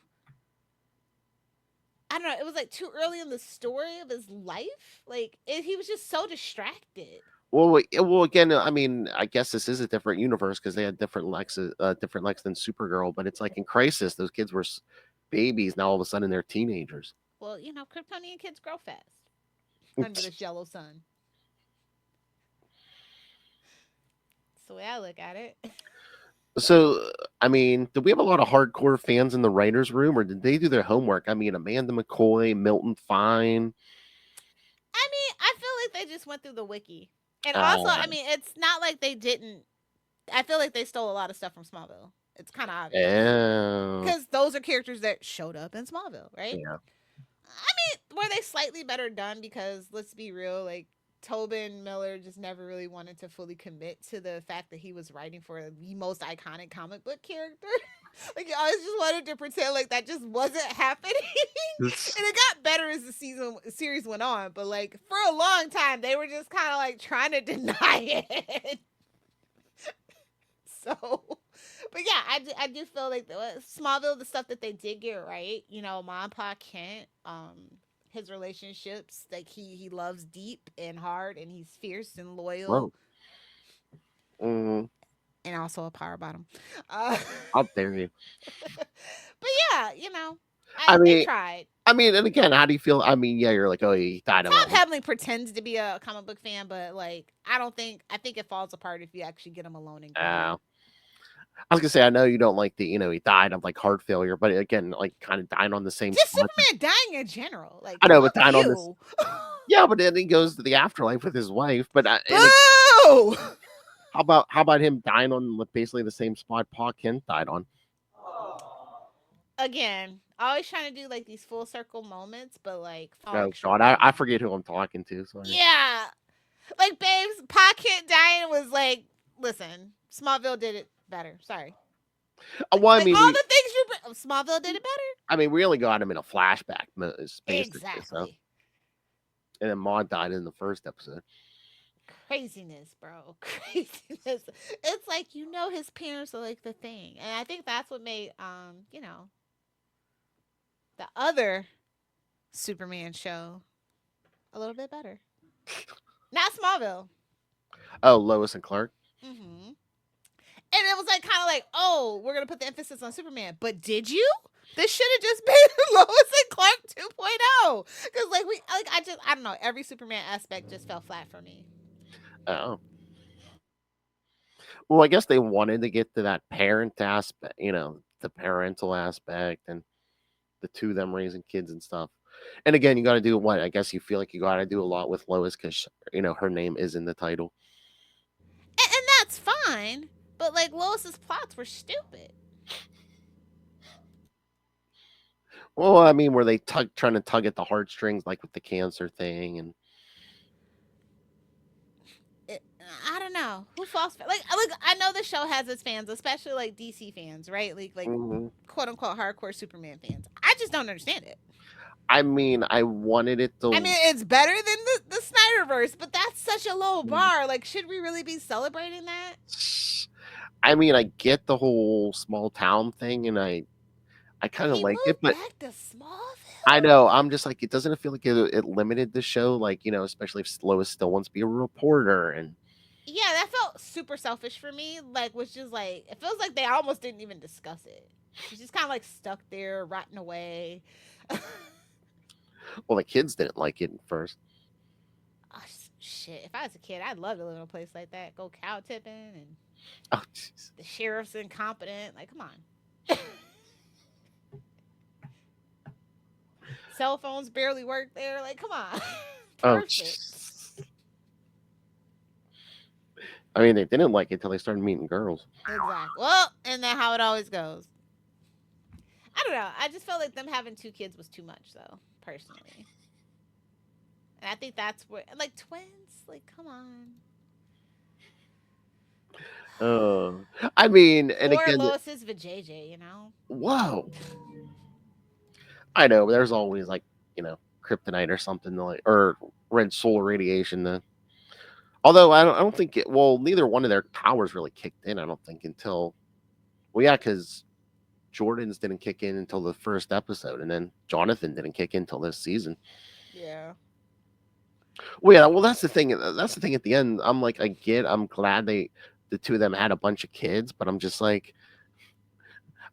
Speaker 2: I don't know. It was like too early in the story of his life. Like he was just so distracted.
Speaker 1: well, again, I mean, I guess this is a different universe because they had different Lex than Supergirl. But it's like in Crisis, those kids were babies. Now all of a sudden they're teenagers.
Speaker 2: Well, Kryptonian kids grow fast under this yellow sun. That's the way I look at it.
Speaker 1: So, I mean, do we have a lot of hardcore fans in the writers' room, or did they do their homework? I mean, Amanda McCoy, Milton Fine.
Speaker 2: I mean, I feel like they just went through the wiki. And also,
Speaker 1: Uh,
Speaker 2: I mean, it's not like they didn't. I feel like they stole a lot of stuff from Smallville. It's kind of obvious.
Speaker 1: oh,
Speaker 2: Because those are characters that showed up in Smallville, right?
Speaker 1: yeah.
Speaker 2: I mean, were they slightly better done? Because let's be real, like, Tobin Miller just never really wanted to fully commit to the fact that he was writing for the most iconic comic book character. Like, he always just wanted to pretend like that just wasn't happening. And it got better as the series went on, but like for a long time they were just kind of like trying to deny it. So, but yeah, I do feel like Smallville, the stuff that they did get right, Ma and Pa Kent, his relationships, like he loves deep and hard, and he's fierce and loyal.
Speaker 1: Whoa. Mm,
Speaker 2: and also a power bottom. Uh,
Speaker 1: How dare you?
Speaker 2: but yeah,
Speaker 1: I
Speaker 2: they
Speaker 1: mean,
Speaker 2: tried.
Speaker 1: and again, how do you feel? I mean, yeah, you're like, oh, he died
Speaker 2: Tom
Speaker 1: alone.
Speaker 2: Hadley pretends to be a comic book fan, but like I don't think I think it falls apart if you actually get him alone and grieve.
Speaker 1: Uh, I was gonna say, I know you don't like the, he died of like heart failure, but again, like kind of dying on the same
Speaker 2: Just
Speaker 1: spot.
Speaker 2: Superman dying in general. Like
Speaker 1: I know, but
Speaker 2: fuck
Speaker 1: dying on this,
Speaker 2: you.
Speaker 1: yeah, but then he goes to the afterlife with his wife. But
Speaker 2: Boo!
Speaker 1: how about him dying on basically the same spot Pa Kent died on?
Speaker 2: Again, always trying to do like these full circle moments, but like falling
Speaker 1: Oh
Speaker 2: short
Speaker 1: God,
Speaker 2: of
Speaker 1: I
Speaker 2: it.
Speaker 1: forget who I'm talking to. Sorry.
Speaker 2: Yeah. Like babes, Pocket dying was like, listen, Smallville did it better. Sorry.
Speaker 1: Well,
Speaker 2: Like all the things Smallville did it better.
Speaker 1: we only got him in a flashback, basically. So,
Speaker 2: Exactly.
Speaker 1: and then Maud died in the first episode.
Speaker 2: Craziness, bro. Craziness. It's like his parents are like the thing. And I think that's what made the other Superman show a little bit better. Not Smallville.
Speaker 1: Oh, Lois and Clark.
Speaker 2: Mm-hmm. And it was like kind of like, oh, we're gonna put the emphasis on Superman. But did you? This should have just been Lois and Clark 2.0. Because I don't know, every Superman aspect just fell flat for me.
Speaker 1: Oh, well, I guess they wanted to get to that parent aspect, the parental aspect, and the two of them raising kids and stuff. And again, you got to do what? I guess you feel like you got to do a lot with Lois because her name is in the title.
Speaker 2: And that's fine. But like Lois's plots were stupid.
Speaker 1: Well, I mean, were they trying to tug at the heartstrings, like with the cancer thing, and
Speaker 2: It, I don't know who falls for like. Look, I know the show has its fans, especially like DC fans, right? Like
Speaker 1: Mhm.
Speaker 2: quote unquote hardcore Superman fans. I just don't understand it.
Speaker 1: I mean, I wanted it
Speaker 2: I
Speaker 1: to.
Speaker 2: mean, it's better than the Snyderverse, but that's such a low bar. Like, should we really be celebrating that?
Speaker 1: I mean, I get the whole small town thing, and I kind of
Speaker 2: He
Speaker 1: like it,
Speaker 2: moved
Speaker 1: but
Speaker 2: back to Smallville.
Speaker 1: I know I'm just like it doesn't feel like it limited the show, like especially if Lois still wants to be a reporter, and
Speaker 2: Yeah, that felt super selfish for me. Like, was just like it feels like they almost didn't even discuss it. She's just kind of like stuck there, rotting away.
Speaker 1: well, the kids didn't like it at first.
Speaker 2: Oh, shit, if I was a kid, I'd love to live in a place like that. Go cow tipping, and
Speaker 1: Oh, jeez.
Speaker 2: the sheriff's incompetent. Like, come on. Cell phones barely work there. Like, come on.
Speaker 1: Oh,
Speaker 2: Perfect.
Speaker 1: jeez. I mean, they didn't like it until they started meeting girls.
Speaker 2: Exactly. Well, and that's how it always goes. I don't know. I just felt like them having two kids was too much, though, personally. And I think that's where, like, twins, like, come on.
Speaker 1: I mean, and
Speaker 2: Or
Speaker 1: again,
Speaker 2: Lois's vajayjay, you know?
Speaker 1: whoa, I know there's always like kryptonite or something like or red solar radiation. Although I don't think it. Well, neither one of their powers really kicked in. I don't think until well, yeah, because Jordan's didn't kick in until the first episode, and then Jonathan didn't kick in until this season.
Speaker 2: Yeah.
Speaker 1: Well, yeah, well that's the thing. That's the thing at the end. I'm glad the two of them had a bunch of kids, but I'm just like,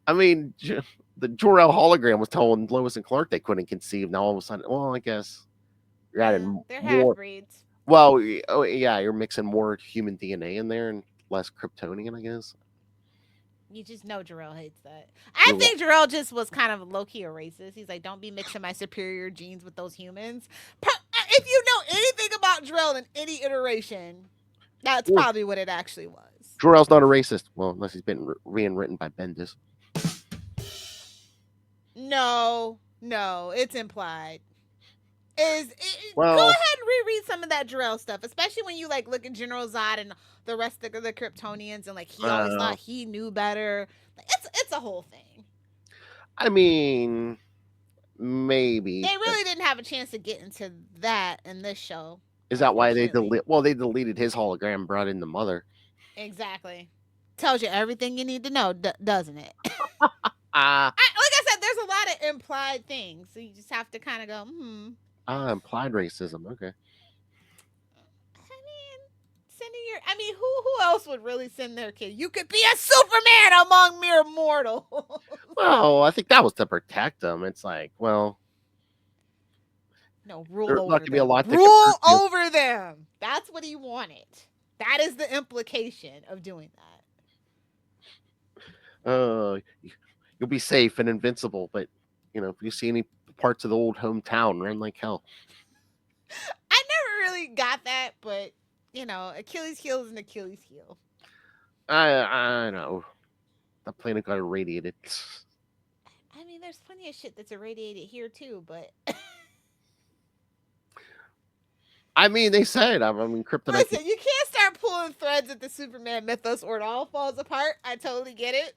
Speaker 1: I mean, the Jor-El hologram was telling Lois and Clark they couldn't conceive. Now all of a sudden, well, I guess you're adding
Speaker 2: They're half
Speaker 1: more.
Speaker 2: breeds.
Speaker 1: Well, oh yeah, you're mixing more human DNA in there and less Kryptonian, I guess.
Speaker 2: You just know Jarrell hates that. I
Speaker 1: You're right.
Speaker 2: think Jarrell just was kind of low key a racist. He's like, don't be mixing my superior genes with those humans. If you know anything about Jarrell in any iteration, that's
Speaker 1: Well,
Speaker 2: probably what it actually was.
Speaker 1: Jor-El's not a racist. Well, unless he's been being written by Bendis.
Speaker 2: No, no, it's implied. Go
Speaker 1: Well,
Speaker 2: ahead and reread some of that Jarrell stuff, especially when you like look at General Zod and the rest of the Kryptonians, and like he always
Speaker 1: uh,
Speaker 2: thought he knew better. Like, it's a whole thing.
Speaker 1: I mean, maybe.
Speaker 2: They really didn't have a chance to get into that in this show,
Speaker 1: Is that why they
Speaker 2: unfortunately.
Speaker 1: Well, they deleted his hologram, brought in the mother.
Speaker 2: Exactly. Tells you everything you need to know, doesn't it?
Speaker 1: Ah,
Speaker 2: Like I said, there's a lot of implied things, so you just have to kind of go,
Speaker 1: implied racism. Okay.
Speaker 2: I mean, say sending your? I mean, who else would really send their kid? You could be a Superman among mere mortals.
Speaker 1: Well, I think that was to protect them. It's like, well,
Speaker 2: No, rule
Speaker 1: there's not
Speaker 2: over
Speaker 1: gonna be a
Speaker 2: them.
Speaker 1: lot that can hurt
Speaker 2: Rule
Speaker 1: you.
Speaker 2: over them. That's what he wanted. That is the implication of doing that.
Speaker 1: You'll be safe and invincible, but if you see any parts of the old hometown, run like hell.
Speaker 2: I never really got that, but Achilles heel is an Achilles heel.
Speaker 1: I know. That planet got irradiated.
Speaker 2: I mean, there's plenty of shit that's irradiated here too, but
Speaker 1: I mean, they said, I mean, kryptonite.
Speaker 2: listen, you can't start pulling threads at the Superman mythos or it all falls apart. I totally get it.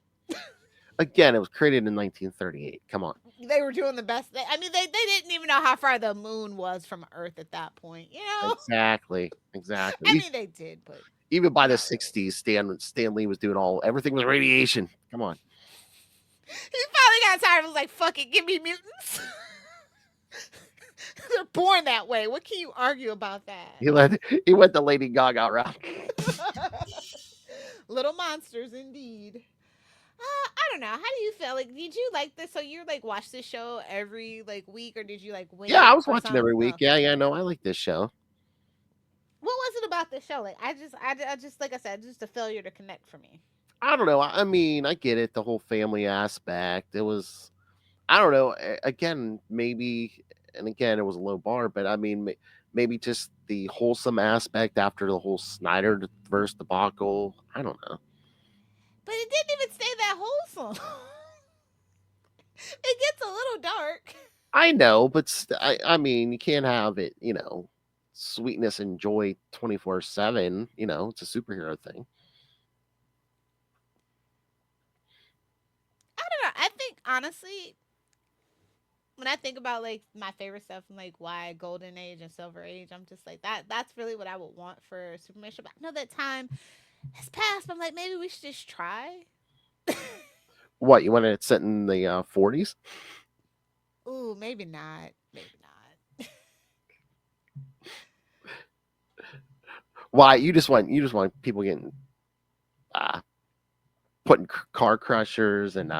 Speaker 1: Again, it was created in 1938. Come on.
Speaker 2: They were doing the best. I mean, they didn't even know how far the moon was from Earth at that point.
Speaker 1: Exactly.
Speaker 2: I mean, they did, but
Speaker 1: even by the 60s, Stan Lee was doing everything was radiation. Come on.
Speaker 2: He finally got tired. Was like, "Fuck it, give me mutants." They're born that way. What can you argue about that?
Speaker 1: He went the Lady Gaga route.
Speaker 2: Little monsters, indeed. I don't know. How do you feel? Like, did you like this? So you watch this show every week, or did you wait?
Speaker 1: Yeah, I was watching every week. Yeah, no, I like this show.
Speaker 2: What was it about this show? I just like I said, just a failure to connect for me.
Speaker 1: I don't know. I mean, I get it, the whole family aspect. It was, I don't know. Again, maybe, and again, it was a low bar, but I mean, maybe just the wholesome aspect after the whole Snyderverse debacle. I don't know.
Speaker 2: But it didn't even stay that wholesome. It gets a little dark.
Speaker 1: I know, but I mean, you can't have it, sweetness and joy 24/7. It's a superhero thing.
Speaker 2: I don't know. I think honestly, when I think about my favorite stuff from why Golden Age and Silver Age, I'm just like that's really what I would want for a Superman show. But I know that time has passed, but I'm like, maybe we should just try.
Speaker 1: What, you want it set in the 40s?
Speaker 2: Ooh, maybe not. Maybe not.
Speaker 1: Why, you just want people getting putting car crushers and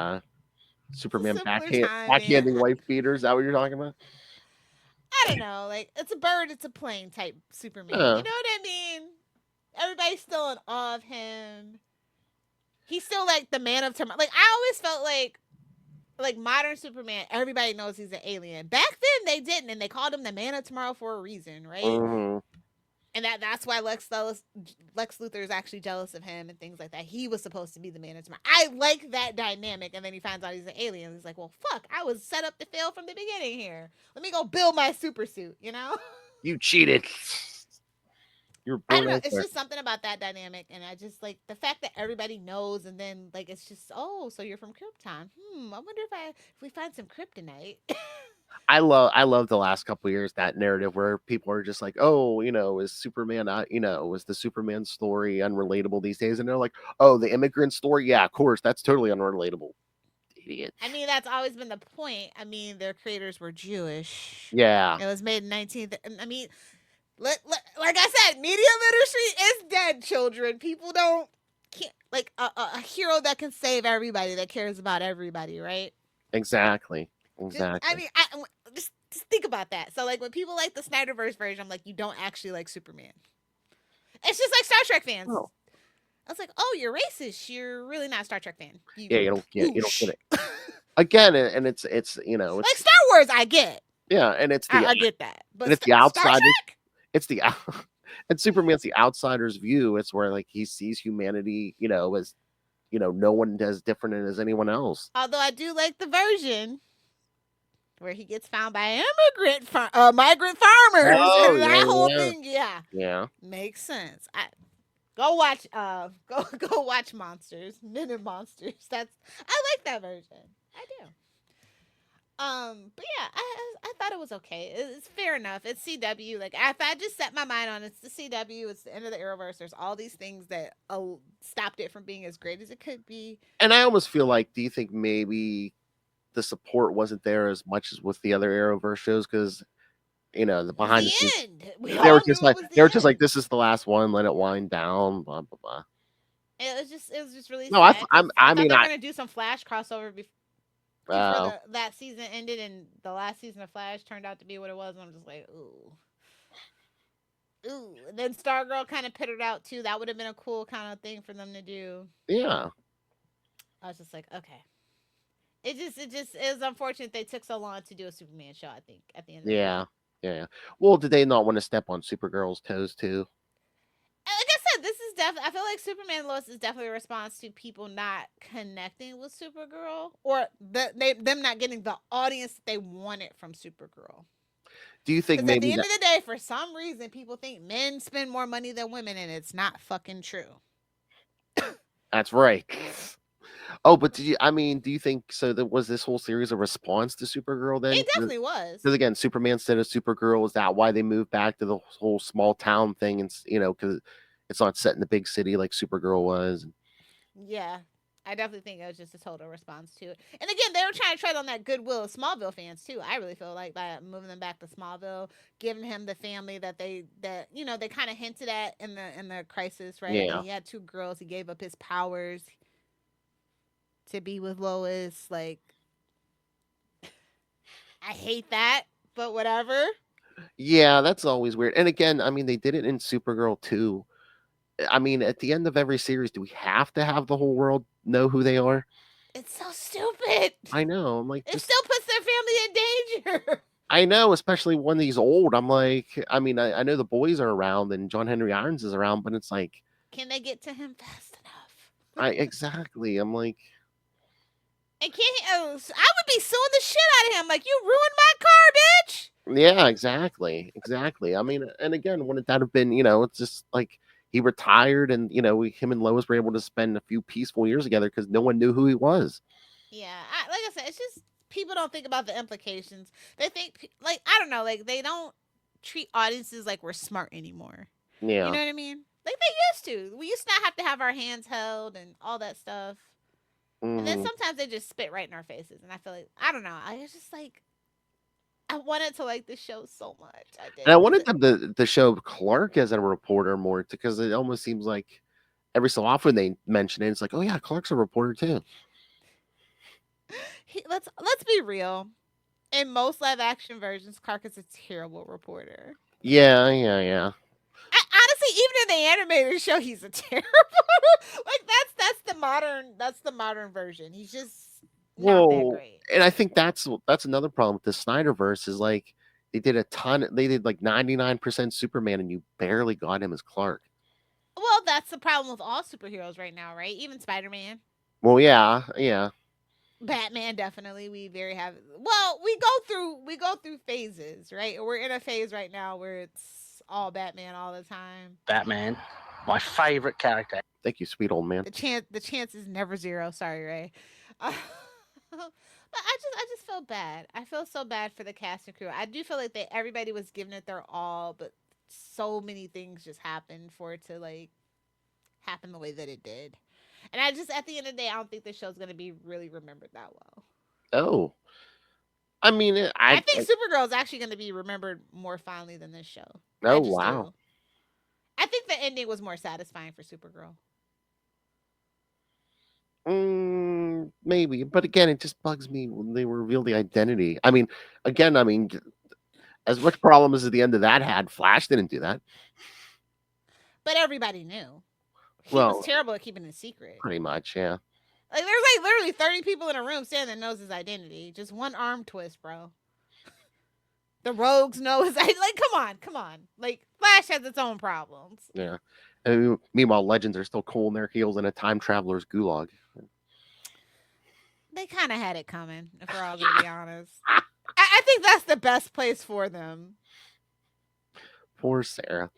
Speaker 1: Superman backhanding wife beaters? Is that what you're talking about?
Speaker 2: I don't know. It's a bird, it's a plane type Superman. You know what I mean? Everybody's still in awe of him. He's still the man of tomorrow. I always felt like modern Superman, everybody knows he's an alien. Back then they didn't, and they called him the man of tomorrow for a reason, right?
Speaker 1: Mm-hmm.
Speaker 2: And that's why Lex Luthor is actually jealous of him and things like that. He was supposed to be the man of tomorrow. I like that dynamic, and then he finds out he's an alien. He's like, well, fuck, I was set up to fail from the beginning here. Let me go build my super suit,
Speaker 1: You cheated. You're
Speaker 2: I don't know. It's just something about that dynamic, and I just like the fact that everybody knows, and then it's just, oh, so you're from Krypton. I wonder if we find some kryptonite.
Speaker 1: I love the last couple of years, that narrative where people are just like, oh, is Superman, is the Superman story unrelatable these days? And they're like, oh, the immigrant story, yeah, of course, that's totally unrelatable. Idiot.
Speaker 2: I mean, that's always been the point. I mean, their creators were Jewish.
Speaker 1: Yeah,
Speaker 2: it was made in 19th. I mean, like I said, media literacy is dead, children. People can't a hero that can save everybody, that cares about everybody, right?
Speaker 1: Exactly.
Speaker 2: I mean, just think about that. So when people like the Snyderverse version, I'm like, you don't actually like Superman. It's just like Star Trek fans. Oh. I was like, oh, you're racist. You're really not a Star Trek fan.
Speaker 1: You don't get it. Again, and it's it's
Speaker 2: like Star Wars. I get.
Speaker 1: Yeah, and it's
Speaker 2: I get that, but
Speaker 1: it's the outsider. It's the and Superman's the outsider's view. It's where he sees humanity, as no one as different as anyone else.
Speaker 2: Although I do like the version where he gets found by migrant farmers, and that whole thing. Yeah, makes sense. Go watch go watch Monsters, Men and Monsters. I like that version. I do. But yeah, I thought it was okay. It's fair enough. It's CW. If I just set my mind on it's the CW, it's the end of the Arrowverse. There's all these things that stopped it from being as great as it could be.
Speaker 1: And I almost feel like, do you think maybe the support wasn't there as much as with the other Arrowverse shows? Because the
Speaker 2: It was
Speaker 1: behind the
Speaker 2: the
Speaker 1: scenes.
Speaker 2: end. We
Speaker 1: They were
Speaker 2: all
Speaker 1: just
Speaker 2: knew it
Speaker 1: like
Speaker 2: was
Speaker 1: they
Speaker 2: the
Speaker 1: were just like,
Speaker 2: end.
Speaker 1: this is the last one. Let it wind down. Blah blah blah.
Speaker 2: It was just really
Speaker 1: No,
Speaker 2: sad because I
Speaker 1: I
Speaker 2: thought
Speaker 1: mean
Speaker 2: they were gonna do some Flash crossover before
Speaker 1: uh,
Speaker 2: that season ended, and the last season of Flash turned out to be what it was. And I'm just like, ooh, ooh. And then Stargirl kind of pittered out too. That would have been a cool kind of thing for them to do.
Speaker 1: yeah,
Speaker 2: I was just like, okay. It was unfortunate they took so long to do a Superman show. I think at the end of the day.
Speaker 1: yeah, yeah. Well, did they not want to step on Supergirl's toes too?
Speaker 2: Like I said, this is definitely. I feel like Superman Lois is definitely a response to people not connecting with Supergirl, or them not getting the audience that they wanted from Supergirl.
Speaker 1: Do you think
Speaker 2: Because at the
Speaker 1: maybe
Speaker 2: end
Speaker 1: that
Speaker 2: of the day, for some reason, people think men spend more money than women, and it's not fucking true.
Speaker 1: that's right? Oh, but do you think so? That was this whole series a response to Supergirl then?
Speaker 2: It definitely was.
Speaker 1: Because again, Superman instead of Supergirl, is that why they moved back to the whole small town thing? And because it's not set in the big city like Supergirl was.
Speaker 2: Yeah. I definitely think it was just a total response to it. And again, they were trying to tread on that goodwill of Smallville fans too. I really feel like by moving them back to Smallville, giving him the family that they kind of hinted at in the crisis, right? That
Speaker 1: Yeah,
Speaker 2: he had two girls, he gave up his powers to be with Lois. Like, I hate that, but whatever.
Speaker 1: yeah, that's always weird. And again, they did it in Supergirl too. At the end of every series, do we have to have the whole world know who they are?
Speaker 2: It's so stupid.
Speaker 1: I know. I'm like,
Speaker 2: It
Speaker 1: just
Speaker 2: still puts their family in danger.
Speaker 1: I know, especially when he's old. I'm like, I know the boys are around and John Henry Irons is around, but it's like,
Speaker 2: Can they get to him fast enough?
Speaker 1: I exactly. I'm like,
Speaker 2: And can't I would be suing the shit out of him. Like, you ruined my car, bitch.
Speaker 1: yeah, exactly, exactly. And again, wouldn't that have been, it's just like he retired, and him and Lois were able to spend a few peaceful years together because no one knew who he was.
Speaker 2: Yeah, like I said, it's just people don't think about the implications. They think, like, I don't know, like they don't treat audiences like we're smart anymore. You
Speaker 1: Yeah.
Speaker 2: know what I mean? Like they used to. We used to not have to have our hands held and all that stuff. And then
Speaker 1: Hmm.
Speaker 2: sometimes they just spit right in our faces. And I feel like I don't know. I was just like I wanted to like this show so much. I
Speaker 1: And I
Speaker 2: did because
Speaker 1: wanted them to show Clark as a reporter more because it almost seems like every so often they mention it. It's like, oh yeah, Clark's a reporter too.
Speaker 2: let's be real. In most live action versions, Clark is a terrible reporter.
Speaker 1: Yeah, yeah, yeah.
Speaker 2: Honestly, even in the animated show, he's a terrible. Like that's the modern version. He's just not that
Speaker 1: Well,
Speaker 2: great.
Speaker 1: and I think that's another problem with the Snyderverse is like they did like 99% Superman and you barely got him as Clark.
Speaker 2: Well, that's the problem with all superheroes right now, right? Even Spider Man,
Speaker 1: Well, yeah, yeah.
Speaker 2: Batman, definitely. We very have. Well, we go through phases, right? We're in a phase right now where it's all Batman all the time.
Speaker 3: Batman, my favorite character.
Speaker 1: Thank you, sweet old man.
Speaker 2: The chance is never zero. Sorry, Ray. But I just feel bad. I feel so bad for the cast and crew. I do feel like everybody was giving it their all, but so many things just happened for it to like happen the way that it did. And I just at the end of the day, I don't think the show's gonna be really remembered that well.
Speaker 1: Oh,
Speaker 2: I think Supergirl is actually gonna be remembered more fondly than this show. I
Speaker 1: oh
Speaker 2: just
Speaker 1: wow.
Speaker 2: do. I think the ending was more satisfying for Supergirl.
Speaker 1: Maybe, but again, it just bugs me when they reveal the identity. Again, as much problem as the end of that had, Flash didn't do that.
Speaker 2: But everybody knew. He was
Speaker 1: Well,
Speaker 2: terrible at keeping it secret.
Speaker 1: pretty much, yeah.
Speaker 2: Like there's like literally 30 people in a room saying that knows his identity. Just one arm twist, bro. The rogues know his like come on. Like Flash has its own problems.
Speaker 1: Yeah. Meanwhile, legends are still cool in their heels in a time traveler's gulag.
Speaker 2: They kind of had it coming, if we're all gonna be honest. I think that's the best place for them.
Speaker 1: Poor Sarah.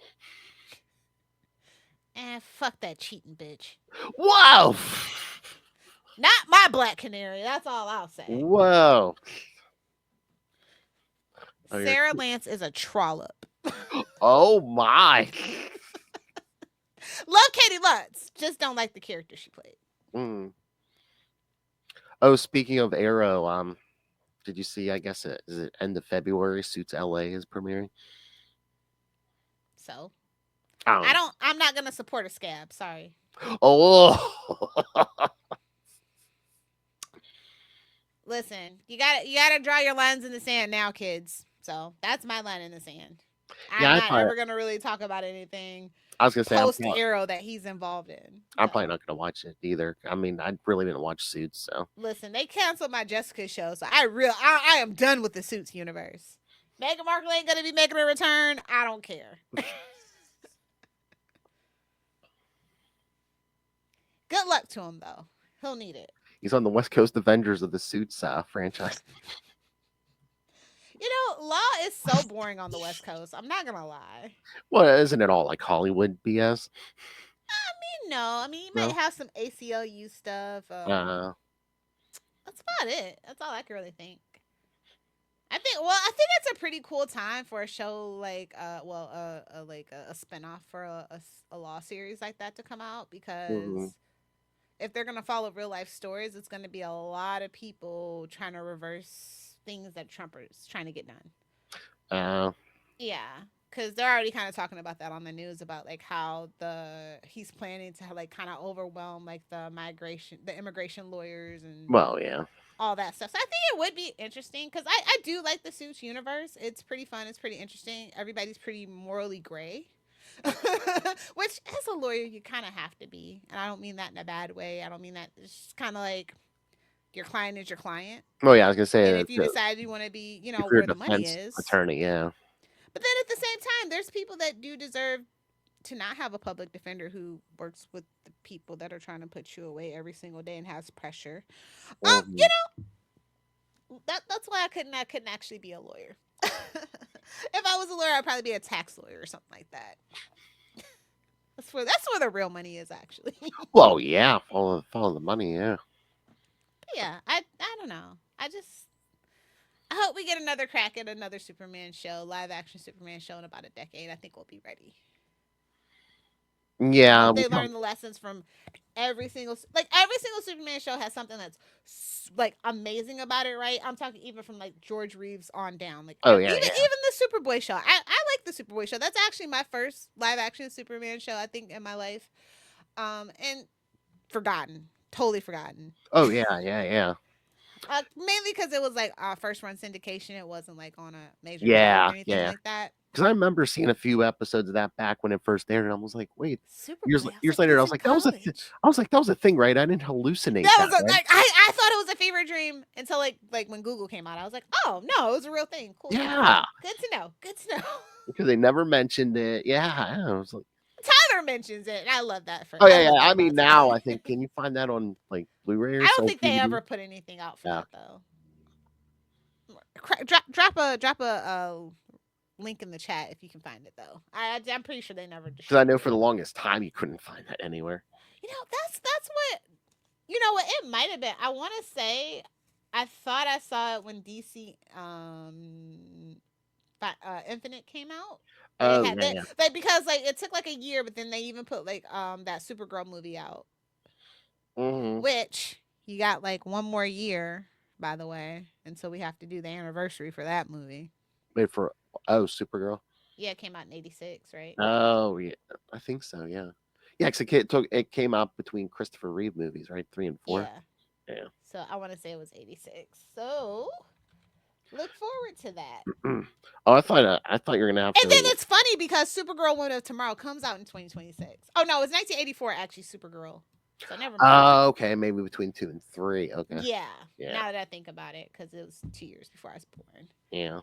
Speaker 2: Fuck that cheating bitch.
Speaker 1: Whoa!
Speaker 2: Not my Black Canary. That's all I'll say.
Speaker 1: Whoa!
Speaker 2: Sarah Lance is a trollop.
Speaker 1: Oh my!
Speaker 2: Love Katie Lutz. Just don't like the character she played.
Speaker 1: Mm. Oh, speaking of Arrow, Did you see? I guess is it end of February? Suits LA is premiering.
Speaker 2: So
Speaker 1: Oh,
Speaker 2: I'm not gonna support a scab. Sorry.
Speaker 1: oh,
Speaker 2: Listen, you gotta draw your lines in the sand now, kids. So that's my line in the sand. I'm
Speaker 1: yeah.
Speaker 2: not ever gonna really talk about anything
Speaker 1: I was gonna say
Speaker 2: post Arrow that he's involved in.
Speaker 1: I'm
Speaker 2: So
Speaker 1: probably not gonna watch it either. I mean, I really didn't watch Suits, so
Speaker 2: listen, they canceled my Jessica show, so I am done with the Suits universe. Meghan Markle ain't gonna be making a return. I don't care. Good luck to him though. He'll need it.
Speaker 1: he's on the West Coast Avengers of the Suits franchise.
Speaker 2: You know, Law is so boring on the West Coast. I'm not gonna lie.
Speaker 1: Well, isn't it all like Hollywood BS?
Speaker 2: No, I mean you might
Speaker 1: No.
Speaker 2: have some ACLU stuff.
Speaker 1: Uh,
Speaker 2: That's about it. That's all I can really think. I think it's a pretty cool time for a show like a spinoff for a law series like that to come out because
Speaker 1: mhm.
Speaker 2: if they're gonna follow real life stories, it's gonna be a lot of people trying to reverse things that Trump is trying to get done.
Speaker 1: uh,
Speaker 2: Yeah, because they're already kind of talking about that on the news about like how he's planning to like kind of overwhelm like the immigration lawyers and
Speaker 1: well, yeah.
Speaker 2: all that stuff. So I think it would be interesting because I do like the Suits universe. It's pretty fun. It's pretty interesting. Everybody's pretty morally gray. Which, as a lawyer, you kind of have to be. And I don't mean that in a bad way. I don't mean that. It's just kind of like your client is your client.
Speaker 1: Oh, yeah. I was gonna
Speaker 2: And
Speaker 1: say
Speaker 2: if you decide you want to be,
Speaker 1: if you're a
Speaker 2: where the money
Speaker 1: defense
Speaker 2: is.
Speaker 1: attorney, yeah.
Speaker 2: But then at the same time, there's people that do deserve to not have a public defender who works with the people that are trying to put you away every single day and has pressure.
Speaker 1: Mhm.
Speaker 2: That's why I couldn't actually be a lawyer. If I was a lawyer, I'd probably be a tax lawyer or something like that. That's where the real money is actually.
Speaker 1: Well, yeah. Follow the money, yeah.
Speaker 2: Yeah, I don't know. I hope we get another crack at another Superman show, live action Superman show in about a decade. I think we'll be ready. I
Speaker 1: Yeah.
Speaker 2: hope they learn the lessons from every single Superman show has something that's like amazing about it, right? I'm talking even from like George Reeves on down, like
Speaker 1: Oh,
Speaker 2: even
Speaker 1: yeah, yeah.
Speaker 2: the Superboy show. I like the Superboy show. That's actually my first live action Superman show I think in my life, and totally forgotten.
Speaker 1: Oh, yeah, yeah.
Speaker 2: Mainly because it was like first run syndication. It wasn't like on a major network
Speaker 1: Yeah,
Speaker 2: or anything
Speaker 1: yeah.
Speaker 2: like that.
Speaker 1: Because I remember seeing a few episodes of that back when it first aired, and I was like, "Wait." Years
Speaker 2: Superboy. I was
Speaker 1: years
Speaker 2: like,
Speaker 1: later, I
Speaker 2: that's
Speaker 1: was
Speaker 2: in
Speaker 1: like,
Speaker 2: college.
Speaker 1: that was a thing, right? I didn't hallucinate
Speaker 2: That
Speaker 1: that,
Speaker 2: was
Speaker 1: right?
Speaker 2: like I thought it was a fever dream until like when Google came out. I was like, oh no, it was a real thing. Cool.
Speaker 1: Yeah,
Speaker 2: Good to know. Good to know.
Speaker 1: because they never mentioned it. Yeah, I was like,
Speaker 2: Tyler mentions it, and I love that
Speaker 1: oh
Speaker 2: I
Speaker 1: yeah,
Speaker 2: love
Speaker 1: yeah.
Speaker 2: that
Speaker 1: I
Speaker 2: about
Speaker 1: mean, now
Speaker 2: Tyler.
Speaker 1: I think can you find that on like Blu-ray or
Speaker 2: I don't
Speaker 1: so
Speaker 2: think they
Speaker 1: DVD?
Speaker 2: ever put anything out for
Speaker 1: Yeah,
Speaker 2: that though. Drop a link in the chat if you can find it though. I'm pretty sure they never
Speaker 1: because I know
Speaker 2: distributed
Speaker 1: for the
Speaker 2: it.
Speaker 1: longest time you couldn't find that anywhere.
Speaker 2: That's what what it might have been. I want to say I thought I saw it when DC Infinite came out. They
Speaker 1: Oh
Speaker 2: had
Speaker 1: yeah,
Speaker 2: that
Speaker 1: yeah.
Speaker 2: like because like it took like a year, but then they even put like that Supergirl movie out,
Speaker 1: Mm-hmm.
Speaker 2: which you got like one more year, by the way, until we have to do the anniversary for that movie.
Speaker 1: Wait for Supergirl.
Speaker 2: Yeah, it came out in '86, right?
Speaker 1: Oh yeah, I think so. Yeah, yeah. Because it came out between Christopher Reeve movies, right? 3 and 4.
Speaker 2: Yeah.
Speaker 1: Yeah.
Speaker 2: So I want to say it was '86. So look forward to that.
Speaker 1: Oh, I thought you were gonna have
Speaker 2: And then
Speaker 1: to.
Speaker 2: it's funny because Supergirl Woman of Tomorrow comes out in 2026. Oh no, it's 1984 actually. Supergirl. So never mind.
Speaker 1: Okay, maybe between 2 and 3. Okay.
Speaker 2: Yeah.
Speaker 1: Yeah.
Speaker 2: Now that I think about it, because it was 2 years before I was born.
Speaker 1: Yeah.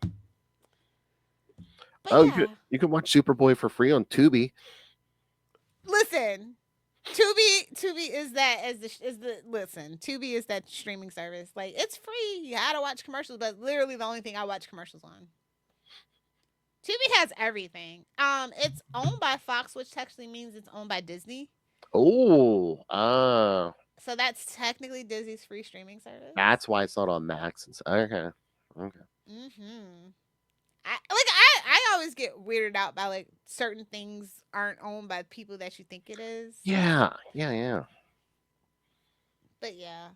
Speaker 2: But
Speaker 1: Oh,
Speaker 2: yeah,
Speaker 1: you can watch Superboy for free on Tubi.
Speaker 2: listen. Tubi is Tubi is that streaming service. Like it's free. You gotta watch commercials, but literally the only thing I watch commercials on. Tubi has everything. It's owned by Fox, which technically means it's owned by Disney.
Speaker 1: Oh,
Speaker 2: So that's technically Disney's free streaming service.
Speaker 1: that's why it's not on Max. Okay.
Speaker 2: Mm-hmm. I always get weirded out by like certain things aren't owned by people that you think it is.
Speaker 1: Yeah.
Speaker 2: But yeah,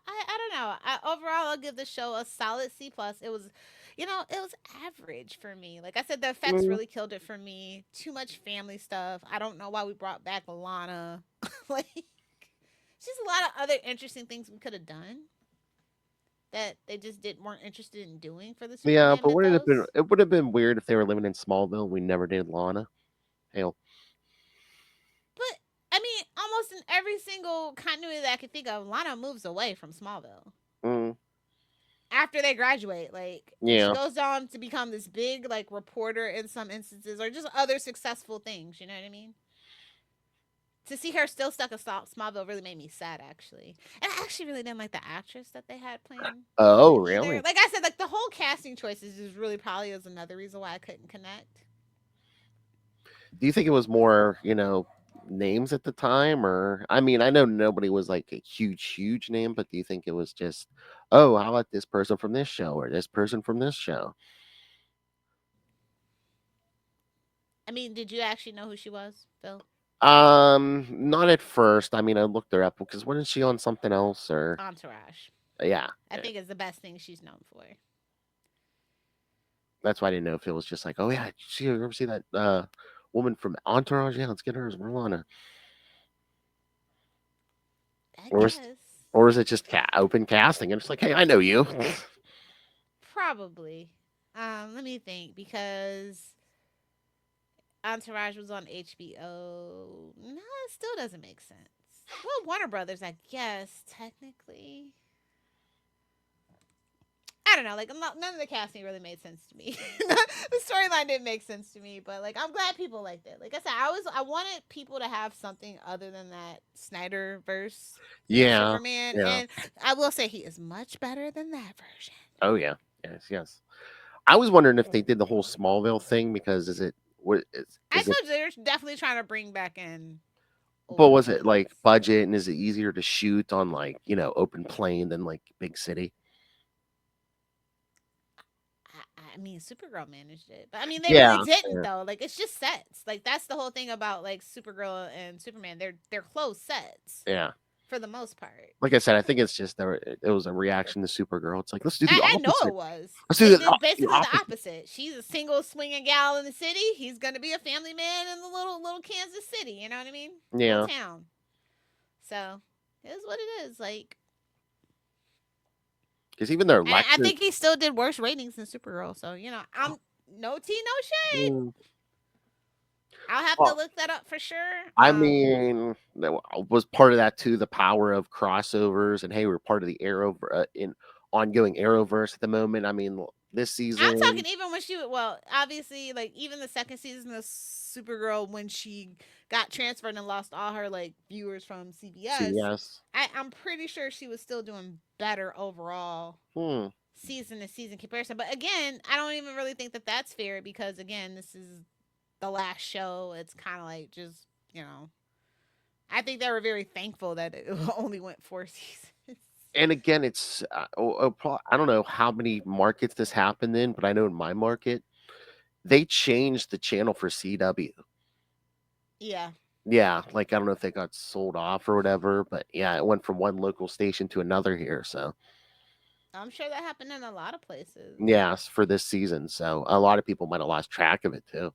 Speaker 2: I don't know. Overall, I'll give the show a solid C plus. It was, it was average for me. Like I said, the effects
Speaker 1: Mm,
Speaker 2: really killed it for me. Too much family stuff. I don't know why we brought back Lana. Like, just a lot of other interesting things we could have done that they just weren't interested in doing for the
Speaker 1: yeah,
Speaker 2: Superman
Speaker 1: but would it have been?
Speaker 2: mythos.
Speaker 1: It would have been weird if they were living in Smallville. We never did Lana. Hell,
Speaker 2: But I mean, almost in every single continuity that I can think of, Lana moves away from Smallville
Speaker 1: mm,
Speaker 2: after they graduate. Like she
Speaker 1: yeah,
Speaker 2: goes on to become this big like reporter in some instances, or just other successful things. You know what I mean? To see her still stuck in Smallville really made me sad, actually. And I actually really didn't like the actress that they had playing
Speaker 1: oh,
Speaker 2: it either.
Speaker 1: really?
Speaker 2: Like I said, like the whole casting choices is really probably is another reason why I couldn't connect.
Speaker 1: Do you think it was more, names at the time, or I mean, I know nobody was like a huge name, but do you think it was just, oh, how about this person from this show or this person from this show?
Speaker 2: I mean, did you actually know who she was, Phil?
Speaker 1: Not at first. I mean, I looked her up because wasn't she on something else or
Speaker 2: Entourage.
Speaker 1: yeah.
Speaker 2: I think is the best thing she's known for.
Speaker 1: That's why I didn't know if it was just like, oh yeah, you ever see that woman from Entourage? Yeah, let's get her as Merlana.
Speaker 2: I
Speaker 1: Or is
Speaker 2: guess.
Speaker 1: or is it just open casting? And it's like, hey, I know you.
Speaker 2: Probably. Let me think because Entourage was on HBO. No, it still doesn't make sense. Well, Warner Brothers, I guess, technically. I don't know. Like, none of the casting really made sense to me. The storyline didn't make sense to me, but like, I'm glad people liked it. Like I said, I wanted people to have something other than that Snyderverse
Speaker 1: Yeah,
Speaker 2: Superman,
Speaker 1: yeah.
Speaker 2: and I will say he is much better than that version.
Speaker 1: Oh yeah, yes. I was wondering if they did the whole Smallville thing because
Speaker 2: I
Speaker 1: is it
Speaker 2: know they're definitely trying to bring back in
Speaker 1: but
Speaker 2: older
Speaker 1: was it like
Speaker 2: ones.
Speaker 1: budget and is it easier to shoot on like open plain than like big city?
Speaker 2: I mean, Supergirl managed it, but I mean, they really
Speaker 1: Yeah,
Speaker 2: didn't
Speaker 1: yeah,
Speaker 2: though. Like, it's just sets. Like, that's the whole thing about like Supergirl and Superman. They're closed sets
Speaker 1: yeah.
Speaker 2: for the most part.
Speaker 1: Like I said, I think it's just it was a reaction to Supergirl. It's like let's do the
Speaker 2: I know it
Speaker 1: opposite.
Speaker 2: was.
Speaker 1: Let's do
Speaker 2: They did
Speaker 1: the
Speaker 2: basically the
Speaker 1: opposite.
Speaker 2: opposite. She's a single swinging gal in the city. He's gonna be a family man in the little Kansas City. You know what I mean? Little
Speaker 1: Yeah,
Speaker 2: town. So it is what it is. Like,
Speaker 1: because even their
Speaker 2: and I
Speaker 1: lecture.
Speaker 2: think he still did worse ratings than Supergirl. So I'm no tea, no shade.
Speaker 1: Mm,
Speaker 2: I'll have to
Speaker 1: well,
Speaker 2: look that up for sure.
Speaker 1: I mean, was part of that too the power of crossovers, and hey, we're part of the Arrow in ongoing Arrowverse at the moment. I mean, this
Speaker 2: I'm
Speaker 1: season,
Speaker 2: talking even when well, obviously, like even the second season of Supergirl when she got transferred and lost all her like viewers from CBS,
Speaker 1: CBS.
Speaker 2: I'm pretty sure she was still doing better overall
Speaker 1: Hmm.
Speaker 2: season to season comparison. But again, I don't even really think that that's fair because again, this is the last show. It's kind of like just I think they were very thankful that it only went 4 seasons.
Speaker 1: And again, it's I don't know how many markets this happened in, but I know in my market they changed the channel for CW.
Speaker 2: Yeah,
Speaker 1: Yeah, like I don't know if they got sold off or whatever, but yeah, it went from one local station to another here. So
Speaker 2: I'm sure that happened in a lot of places.
Speaker 1: yes, for this season. So a lot of people might have lost track of it too.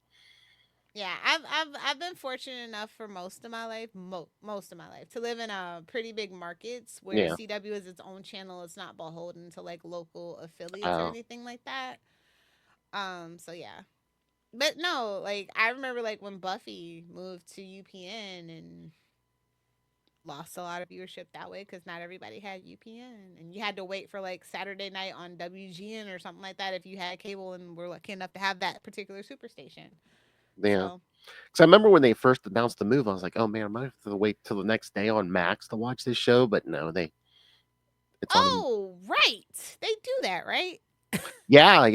Speaker 2: Yeah, I've been fortunate enough for most of my life, most of my life, to live in a pretty big markets where
Speaker 1: Yeah.
Speaker 2: CW is its own channel. It's not beholden to like local affiliates or
Speaker 1: Oh,
Speaker 2: anything like that. So yeah, but no, like I remember like when Buffy moved to UPN and lost a lot of viewership that way because not everybody had UPN and you had to wait for like Saturday night on WGN or something like that if you had cable and were lucky enough to have that particular superstation.
Speaker 1: yeah.
Speaker 2: So
Speaker 1: Because I remember when they first announced the move, I was like, "Oh man, I might have to wait till the next day on Max to watch this show." But no, it's on.
Speaker 2: oh, right. They do that, right?
Speaker 1: Yeah.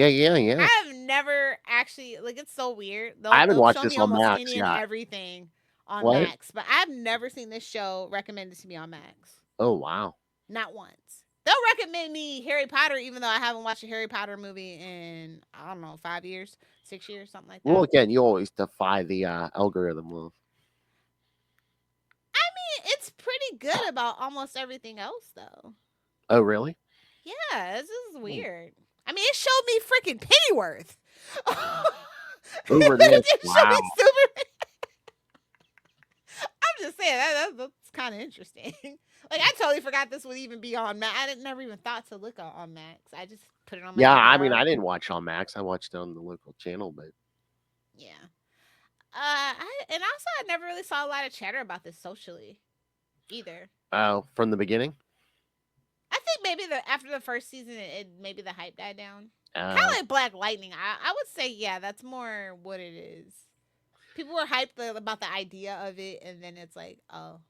Speaker 2: I've never actually like it's so weird.
Speaker 1: I
Speaker 2: They'll
Speaker 1: haven't
Speaker 2: they'll
Speaker 1: watched
Speaker 2: show
Speaker 1: this
Speaker 2: me
Speaker 1: on
Speaker 2: almost
Speaker 1: Max
Speaker 2: any and
Speaker 1: yet.
Speaker 2: everything on
Speaker 1: What?
Speaker 2: Max, but I've never seen this show recommended to me on Max.
Speaker 1: Oh wow.
Speaker 2: Not once. They'll recommend me Harry Potter even though I haven't watched a Harry Potter movie in I don't know, 5 years, 6 years, something like
Speaker 1: Well,
Speaker 2: that.
Speaker 1: again, you always defy the algorithm, Love.
Speaker 2: I mean, it's pretty good about almost everything else though.
Speaker 1: Oh, really?
Speaker 2: Yeah, this is
Speaker 1: Hmm.
Speaker 2: weird. I mean, it showed me freaking Pennyworth.
Speaker 1: Over
Speaker 2: It
Speaker 1: this?
Speaker 2: didn't show me
Speaker 1: Wow.
Speaker 2: Superman. I'm just saying that's kind of interesting. Like I totally forgot this would even be on Max. I didn't never even thought to look on Max. I just put it on my
Speaker 1: Yeah, I mean, I
Speaker 2: DVR.
Speaker 1: didn't watch on Max. I watched it on the local channel, but
Speaker 2: Yeah. And also I never really saw a lot of chatter about this socially either.
Speaker 1: oh, from the beginning.
Speaker 2: I think maybe the after the first season, it maybe the hype died down. Kind
Speaker 1: Uh,
Speaker 2: of like Black Lightning. I would say yeah, that's more what it is. People were hyped about the idea of it, and then it's like, oh,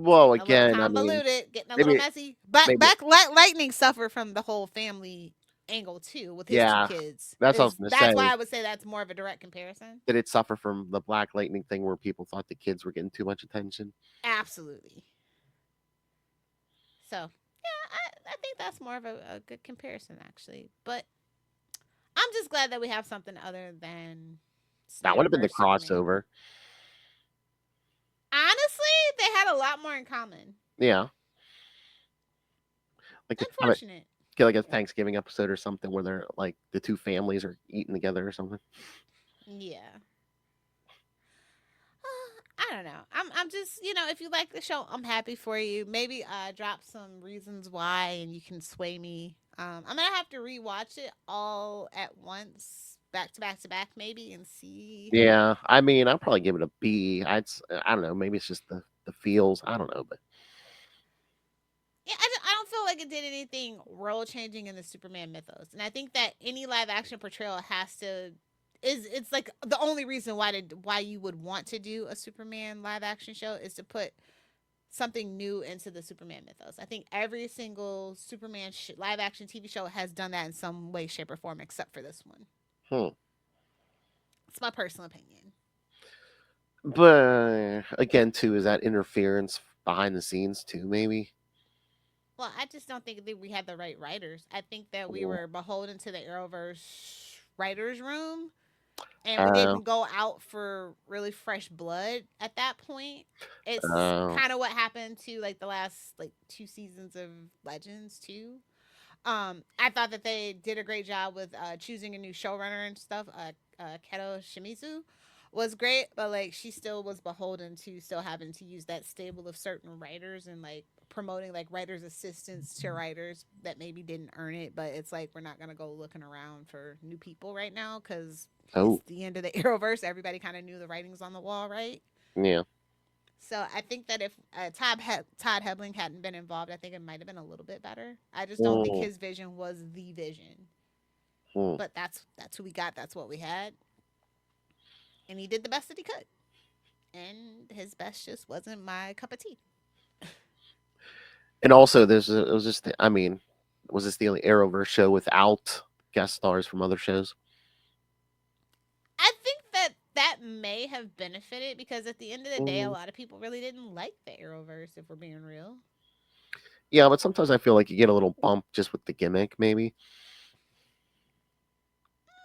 Speaker 2: it's
Speaker 1: well,
Speaker 2: getting a little
Speaker 1: again, I mean,
Speaker 2: convoluted, getting a little
Speaker 1: maybe,
Speaker 2: messy.
Speaker 1: maybe,
Speaker 2: Lightning suffered from the whole family angle too with his two
Speaker 1: yeah,
Speaker 2: kids.
Speaker 1: that's what I was gonna
Speaker 2: That's why
Speaker 1: say.
Speaker 2: I would say that's more of a direct comparison.
Speaker 1: Did it suffer from the Black Lightning thing where people thought the kids were getting too much attention?
Speaker 2: Absolutely. So yeah, I think that's more of a good comparison actually. But I'm just glad that we have something other than
Speaker 1: That would have been the
Speaker 2: Snyderverse Superman.
Speaker 1: crossover.
Speaker 2: Honestly, they had a lot more in common.
Speaker 1: Yeah, like have it
Speaker 2: Unfortunate.
Speaker 1: get like a Thanksgiving episode or something where they're like the two families are eating together or something.
Speaker 2: Yeah. I don't know. I'm just if you like the show, I'm happy for you. Maybe drop some reasons why, and you can sway me. I'm gonna have to rewatch it all at once, back to back to back, maybe, and see.
Speaker 1: Yeah, I mean, I'll probably give it a B. I don't know. Maybe it's just the feels. I don't know, but
Speaker 2: Yeah, I don't feel like it did anything world changing in the Superman mythos, and I think that any live action portrayal has to it's like the only reason why you would want to do a Superman live action show is to put something new into the Superman mythos. I think every single Superman live action TV show has done that in some way, shape, or form, except for this one.
Speaker 1: hmm.
Speaker 2: It's my personal opinion.
Speaker 1: But again, too, is that interference behind the scenes too? Maybe.
Speaker 2: Well, I just don't think that we had the right writers. I think that we
Speaker 1: Mm.
Speaker 2: were beholden to the Arrowverse writers' room, and we
Speaker 1: Uh,
Speaker 2: didn't go out for really fresh blood at that point. It's
Speaker 1: uh,
Speaker 2: kind of what happened to like the last like 2 seasons of Legends too. I thought that they did a great job with choosing a new showrunner and stuff. Keto Shimizu was great, but like she still was beholden to still having to use that stable of certain writers and like promoting like writers assistants to writers that maybe didn't earn it. But it's like we're not gonna go looking around for new people right now because it's
Speaker 1: oh,
Speaker 2: the end of the Arrowverse. Everybody kind of knew the writings on the wall, right?
Speaker 1: yeah.
Speaker 2: So I think that if Todd Hebling hadn't been involved, I think it might have been a little bit better. I just don't think
Speaker 1: Mm,
Speaker 2: his vision was the vision.
Speaker 1: mm.
Speaker 2: But that's who we got. That's what we had, and he did the best that he could. And his best just wasn't my cup of tea.
Speaker 1: And also, it was just. I mean, was this the only Arrowverse show without guest stars from other shows?
Speaker 2: I think that may have benefited because at the end of the day, a
Speaker 1: Mm.
Speaker 2: lot of people really didn't like the Arrowverse. If we're being real,
Speaker 1: Yeah, but sometimes I feel like you get a little bump just with the gimmick, maybe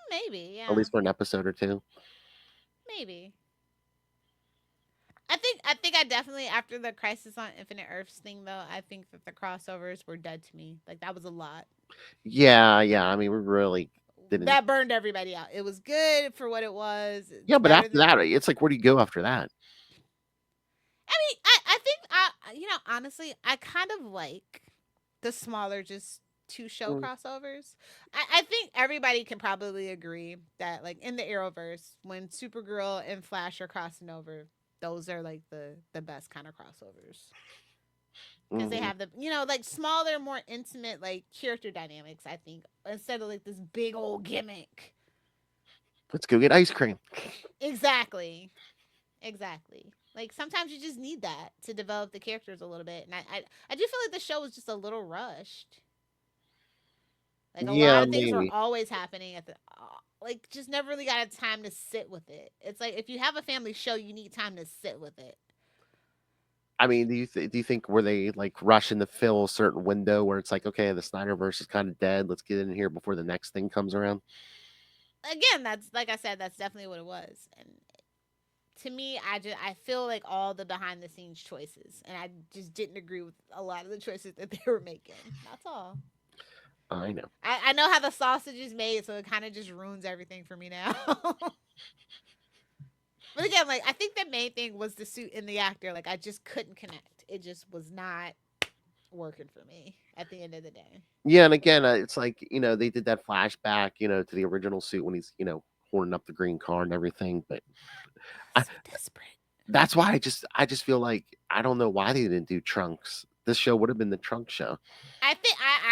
Speaker 2: maybe
Speaker 1: at
Speaker 2: yeah,
Speaker 1: least for an episode or two.
Speaker 2: maybe. I think I definitely after the Crisis on Infinite Earths thing though, I think that the crossovers were dead to me. Like that was a lot.
Speaker 1: Yeah, yeah. I mean, we really didn't.
Speaker 2: That burned everybody out. It was good for what it was. It's
Speaker 1: Yeah, but
Speaker 2: better
Speaker 1: after
Speaker 2: than
Speaker 1: that, it's like, where do you go after that?
Speaker 2: I mean, I think honestly, I kind of like the smaller just two show
Speaker 1: Mm.
Speaker 2: crossovers. I think everybody can probably agree that like in the Arrowverse, when Supergirl and Flash are crossing over, those are like the best kind of crossovers. Because they
Speaker 1: Mhm.
Speaker 2: have the like smaller, more intimate like character dynamics, I think, instead of like this big old gimmick.
Speaker 1: Let's go get ice cream.
Speaker 2: Exactly. Exactly. Like sometimes you just need that to develop the characters a little bit, and I do feel like the show was just a little rushed. Like a lot
Speaker 1: Yeah,
Speaker 2: of things were
Speaker 1: maybe.
Speaker 2: always happening at the like just never really got a time to sit with it. It's like if you have a family show, you need time to sit with it.
Speaker 1: I mean, do you think were they like rushing to fill a certain window where it's like, okay, the Snyderverse is kind of dead. Let's get in here before the next thing comes around.
Speaker 2: Again, that's like I said, that's definitely what it was. And to me, I feel like all the behind the scenes choices, and I just didn't agree with a lot of the choices that they were making. That's all.
Speaker 1: I know.
Speaker 2: I know how the sausage is made, so it kind of just ruins everything for me now. But again, like I think the main thing was the suit and the actor. Like I just couldn't connect. It just was not working for me at the end of the day.
Speaker 1: Yeah, and again, it's like they did that flashback, to the original suit when he's holding up the green car and everything. But I,
Speaker 2: So desperate.
Speaker 1: that's why I just feel like I don't know why they didn't do Trunks. This show would have been the Trunks show.
Speaker 2: I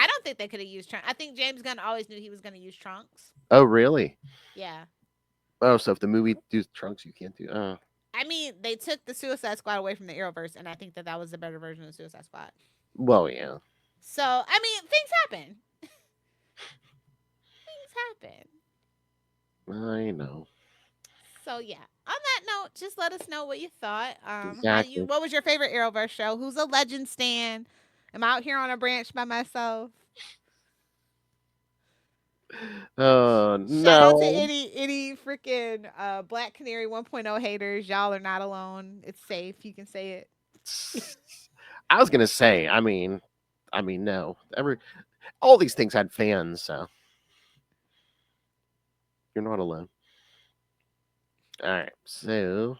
Speaker 2: don't think they could have used Trunks. I think James Gunn always knew he was going to use Trunks.
Speaker 1: Oh, really?
Speaker 2: Yeah.
Speaker 1: Oh, so if the movie do Trunks, you can't do.
Speaker 2: I mean, they took the Suicide Squad away from the Arrowverse, and I think that was the better version of the Suicide Squad.
Speaker 1: Well, yeah.
Speaker 2: So, I mean, things happen. Things happen.
Speaker 1: I know.
Speaker 2: So yeah. On that note, just let us know what you thought.
Speaker 1: Exactly.
Speaker 2: What was your favorite Arrowverse show? Who's a legend stan? Am I out here on a branch by myself? Shout out to
Speaker 1: No.
Speaker 2: any freaking Black Canary 1.0 haters. Y'all are not alone. It's safe. You can say it.
Speaker 1: I was gonna say. I mean, no. All these things had fans, so you're not alone. All right. So,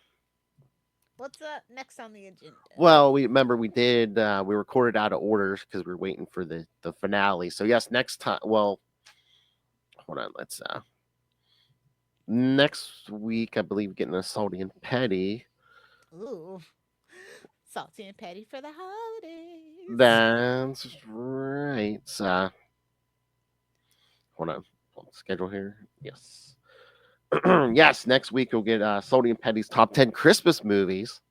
Speaker 2: What's up next on the agenda?
Speaker 1: well, we did we recorded out of order because we were waiting for the finale. So yes, next time. Well, hold on. Let's next week I believe getting a Salty and Petty.
Speaker 2: Ooh, salty and petty for the holidays.
Speaker 1: That's right. Hold on. Schedule here. Yes. Yes, next week you'll get Salty and Petty's top 10 Christmas movies.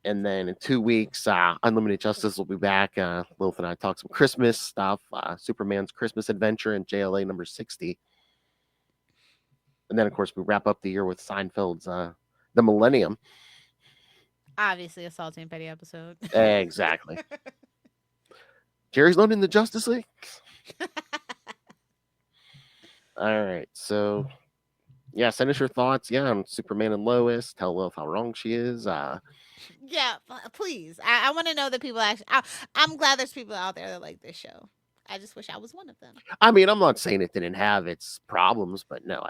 Speaker 1: And then in 2 weeks, Unlimited Justice will be back. Lilith and I talk some Christmas stuff, Superman's Christmas Adventure and JLA number 60. And then, of course, we wrap up the year with Seinfeld's The Millennium.
Speaker 2: Obviously, a salty and petty episode.
Speaker 1: Exactly. Jerry's not in the Justice League. All right. So, yeah, send us your thoughts. Yeah, on Superman and Lois. Tell Lilith how wrong she is.
Speaker 2: Yeah, please. I want to know that people actually. I'm glad there's people out there that like this show. I just wish I was one of them.
Speaker 1: I mean, I'm not saying it didn't have its problems, but no,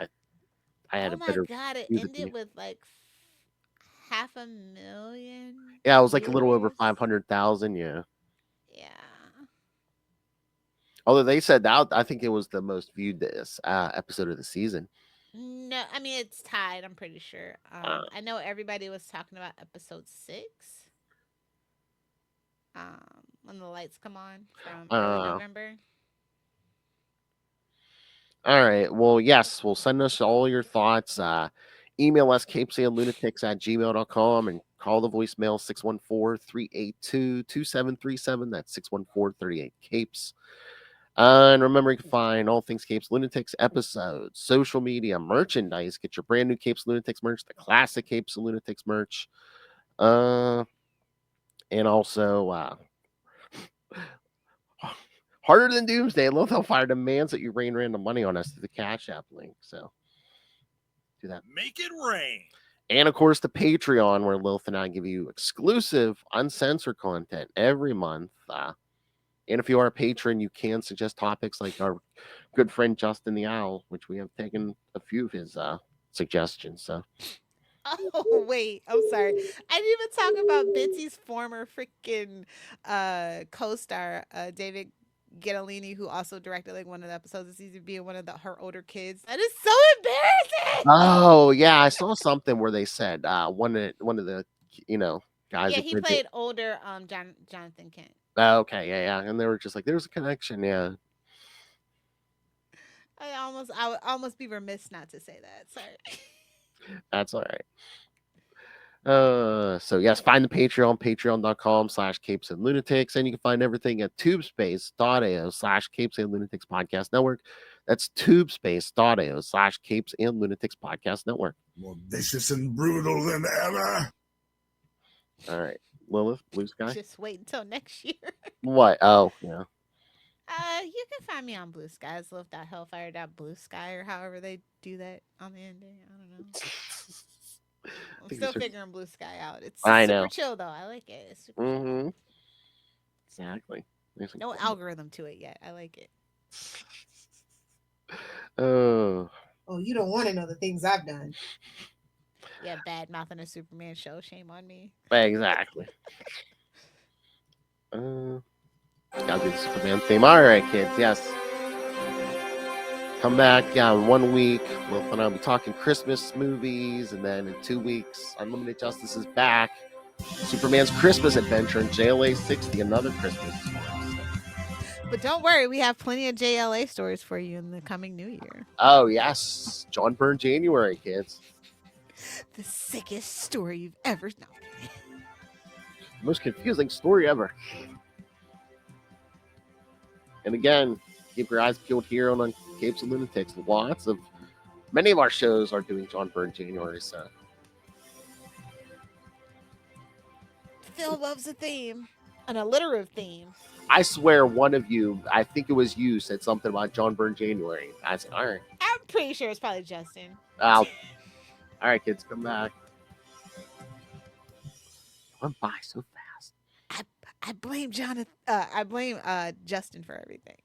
Speaker 1: I had
Speaker 2: Oh
Speaker 1: a
Speaker 2: my
Speaker 1: better
Speaker 2: god! It
Speaker 1: view than you.
Speaker 2: ended with like 500,000.
Speaker 1: Yeah, it was like a little over
Speaker 2: viewers.
Speaker 1: 500,000. Yeah.
Speaker 2: Yeah.
Speaker 1: Although they said that, I think it was the most viewed this episode of the season.
Speaker 2: No, I mean it's tied. I'm pretty sure. I know everybody was talking about episode 6. When the lights come on from early November.
Speaker 1: All right. Well, yes. Well, send us all your thoughts. Email us CapesandLunatics@gmail.com and call the voicemail 614-382-2737. That's 614-38-CAPES. And remember, you can find all things Capes Lunatics episodes, social media, merchandise. Get your brand new Capes Lunatics merch, the classic Capes and Lunatics merch. And also, harder than Doomsday. Love Hellfire demands that you rain random money on us through the Cash App link. So do that.
Speaker 4: Make it rain.
Speaker 1: And of course, the Patreon, where Lilith and I give you exclusive, uncensored content every month. And if you are a patron, you can suggest topics like our good friend Justin the Owl, which we have taken a few of his suggestions. So,
Speaker 2: Oh wait, I'm sorry. I didn't even talk about Bitsy's former freaking co-star, David Gettalini, who also directed like one of the episodes of season, being one of her older kids. That is so embarrassing.
Speaker 1: oh yeah, I saw something where they said one of the guys.
Speaker 2: Yeah, he played older Jonathan Kent.
Speaker 1: Okay, yeah, and they were just like, "There's a connection." Yeah,
Speaker 2: I would almost be remiss not to say that. Sorry.
Speaker 1: that's all right. So yes, find the Patreon, patreon.com/capesandlunatics, and you can find everything at tubespace.ao/capesandlunatics podcast network. That's tubespace.ao/capesandlunatics podcast network.
Speaker 4: More vicious and brutal than ever.
Speaker 1: All right, Lilith, Blue Sky.
Speaker 2: Just wait until next year.
Speaker 1: What? Oh, yeah.
Speaker 2: You can find me on Blue Skies, Lilith.hellfire.bluesky, or however they do that on the ending. I don't know. I'm
Speaker 1: think
Speaker 2: still
Speaker 1: it's-
Speaker 2: figuring Blue Sky out. It's
Speaker 1: I
Speaker 2: super
Speaker 1: know.
Speaker 2: chill though. I like it. It's super chill.
Speaker 1: Mm-hmm. Exactly.
Speaker 2: No algorithm to it yet. I like it.
Speaker 1: Oh.
Speaker 5: Oh, you don't want to know the things I've done.
Speaker 2: Yeah, bad mouthing a Superman show. Shame on me.
Speaker 1: Exactly. Gotta do the Superman theme. All right, kids. Yes. Come back. Yeah, in 1 week. We'll be talking Christmas movies, and then in 2 weeks, Unlimited Justice is back. Superman's Christmas Adventure and JLA 60, another Christmas story.
Speaker 2: But don't worry, we have plenty of JLA stories for you in the coming new year.
Speaker 1: Oh yes, John Byrne January, kids.
Speaker 2: The sickest story you've ever known.
Speaker 1: Most confusing story ever. And again, keep your eyes peeled here on Capes and Lunatics. Many of our shows are doing John Byrne January, so.
Speaker 2: Phil loves a theme, an alliterative theme.
Speaker 1: I swear one of you, I think it was you, said something about John Byrne January. I said, all right.
Speaker 2: I'm pretty sure it's probably Justin.
Speaker 1: All right, kids, come back. Went by so fast.
Speaker 2: I blame Justin for everything.